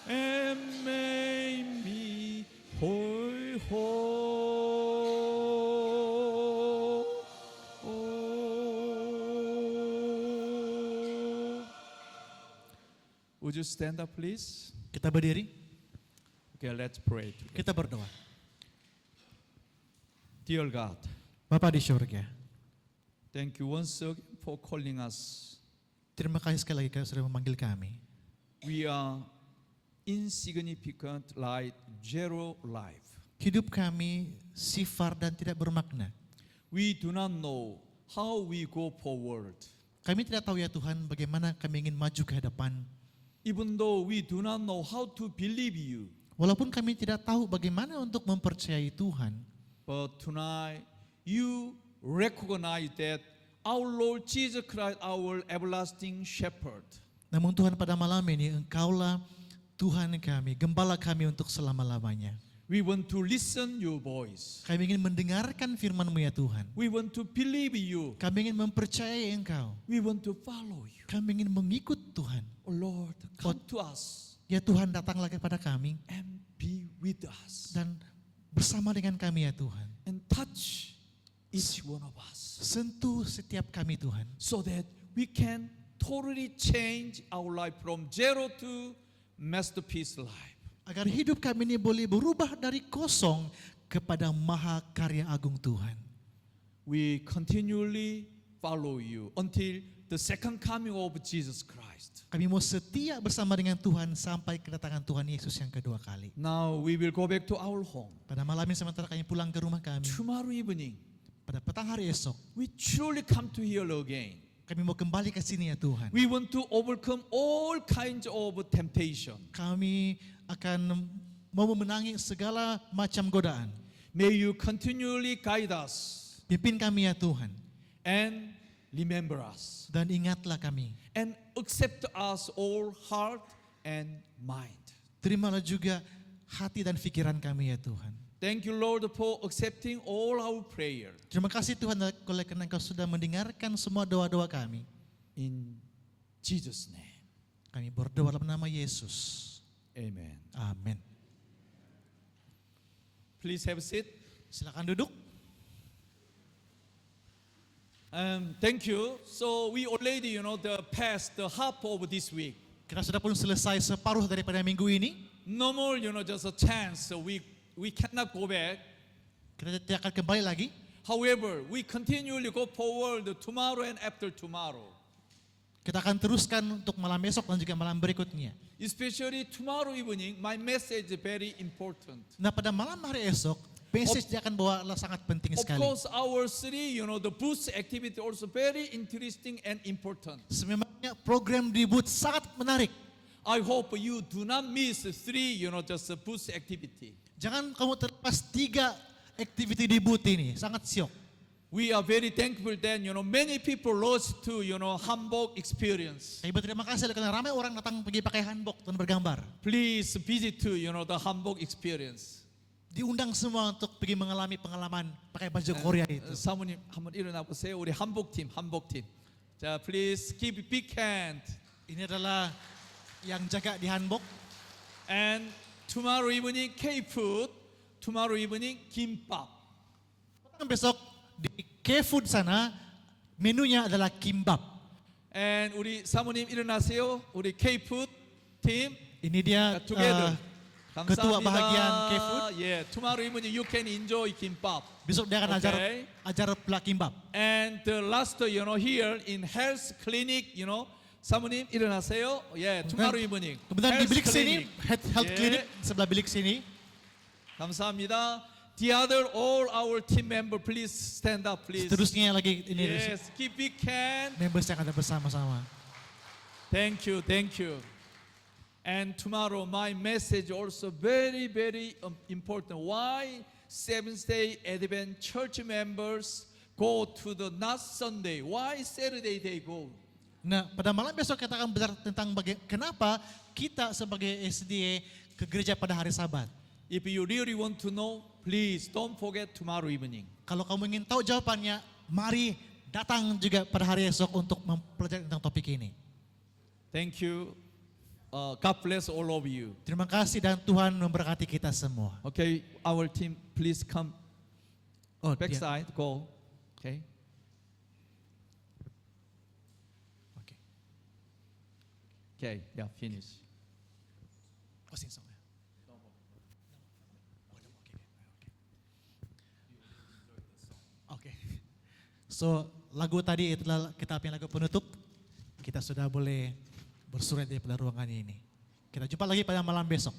and make me whole, whole. Oh. Would you stand up, please? Kita berdiri, Okay, let's pray. kita berdoa. Dear God, Bapa di surga, thank you once again for calling us. terima kasih sekali lagi kau sudah memanggil kami. We are insignificant like zero life. Hidup kami sifar dan tidak bermakna. We do not know how we go forward. Kami tidak tahu ya Tuhan bagaimana kami ingin maju ke hadapan. Even though we do not know how to believe you. Walaupun kami tidak tahu bagaimana untuk mempercayai Tuhan. But tonight, you recognize that our Lord Jesus Christ, our everlasting shepherd. Namun Tuhan pada malam ini Engkaulah Tuhan kami, gembala kami untuk selama-lamanya. We want to listen your voice. Kami ingin mendengarkan firman-Mu ya Tuhan. We want to believe you. Kami ingin mempercayai Engkau. We want to follow you. Kami ingin mengikut Tuhan. Oh Lord, come to us Ya Tuhan datanglah kepada kami and be with us. dan bersama dengan kami ya Tuhan. And touch each one of us. Sentuh setiap kami Tuhan. So that we can totally change our life from zero to masterpiece life. Agar hidup kami ini boleh berubah dari kosong kepada maha karya agung Tuhan. We continually follow you until the second coming of Jesus Christ. Kami mau setia bersama dengan Tuhan sampai kedatangan Tuhan Yesus yang kedua kali. Now we will go back to our home. Pada malam ini sementara kami pulang ke rumah kami, Tomorrow evening, pada petang hari esok, we truly come to here again. kami mau kembali ke sini ya Tuhan. We want to overcome all kinds of temptation. Kami akan mau memenangi segala macam godaan. May you continually guide us Pimpin kami ya Tuhan. and remember us Dan ingatlah kami. and accept us all heart and mind. Terimalah juga hati dan pikiran kami ya Tuhan. Thank you, Lord, for accepting all our prayer. Terima kasih Tuhan oleh karena Engkau sudah mendengarkan semua doa-doa kami. In Jesus' name, Kami berdoa dalam nama Yesus. amen. Amin. Please have a seat. Silakan duduk. Thank you. So we already, the past the half of this week. Kita sudah pun selesai separuh daripada minggu ini. No more, just a chance. So we cannot go back. Kita tidak akan kembali lagi. However, we continually go forward tomorrow and after tomorrow. Kita akan teruskan untuk malam besok dan juga malam berikutnya. Especially tomorrow evening, my message is very important. Nah pada malam hari esok, message dia akan bawa adalah sangat penting Of sekali. course, our city, the booth activity also very interesting and important. Sememangnya program di booth sangat menarik. I hope you do not miss three, just a booth activity. Jangan kamu terlepas 3 activity di booth ini, sangat syok. We are very thankful that, many people lost to, Hamburg experience. Kami berterima kasih karena ramai orang datang pergi pakai hanbok dan bergambar. Please visit to, the Hamburg experience. Diundang semua untuk pergi mengalami pengalaman pakai baju Korea itu. 사모님 한번 일어나 보세요. 우리 한복팀. 자, please give a big hand. Ini adalah yang jaga di hanbok. And tomorrow evening K-food. Tomorrow evening 김밥. Besok di K-Food sana menunya adalah kimbap. And 우리 사모님 일어나세요. 우리 K-food team. Ini dia together. ketua 감사합니다. bahagian K-Food. Yeah, tomorrow evening you can enjoy 김밥. Besok dia akan Okay. ajar pelak kimbap. And the last, here in health clinic, 사모님 일어나세요. Yeah, tomorrow evening. Kemudian di Health bilik sini, clinic. health Yeah. clinic sebelah bilik sini. 감사합니다. The other, all our team member, please stand up, please. Seterusnya lagi ini Yes, keep big hand. members yang ada bersama-sama. Thank you, thank you. And tomorrow, my message also very, very important. Why Seventh-day Advent church members go to the not Sunday? Why Saturday they go? Nah, pada malam besok kita akan belajar tentang kenapa kita sebagai SDA ke gereja pada hari Sabat. If you really want to know, please don't forget tomorrow evening. Kalau kamu ingin tahu jawabannya, mari datang juga pada hari esok untuk mempelajari tentang topik ini. Thank you. God bless all of you. Terima kasih dan Tuhan memberkati kita semua. Okay, our team, please come Oh, dia- backside. Go. Okay. Oke. Okay, yeah, finish. Oh, sing song. Oke. So, lagu tadi itulah kita punya lagu penutup. Kita sudah boleh bersurat daripada ruangan ini. Kita jumpa lagi pada malam besok.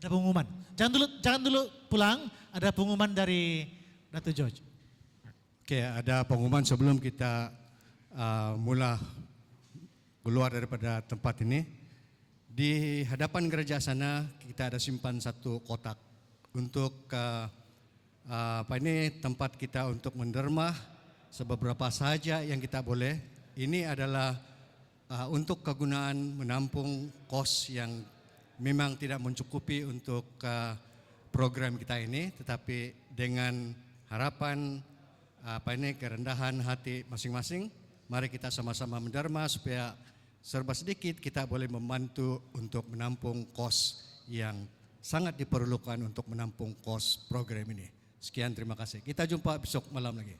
Ada pengumuman. Jangan dulu pulang. Ada pengumuman dari Dato' George. Oke, ada pengumuman sebelum kita mula keluar daripada tempat ini. Di hadapan gereja sana kita ada simpan satu kotak untuk tempat kita untuk mendermah seberapa saja yang kita boleh. Ini adalah untuk kegunaan menampung kos yang memang tidak mencukupi untuk program kita ini, tetapi dengan harapan kerendahan hati masing-masing, mari kita sama-sama menderma supaya serba sedikit kita boleh membantu untuk menampung kos yang sangat diperlukan untuk menampung kos program ini. Sekian, terima kasih. Kita jumpa besok malam lagi.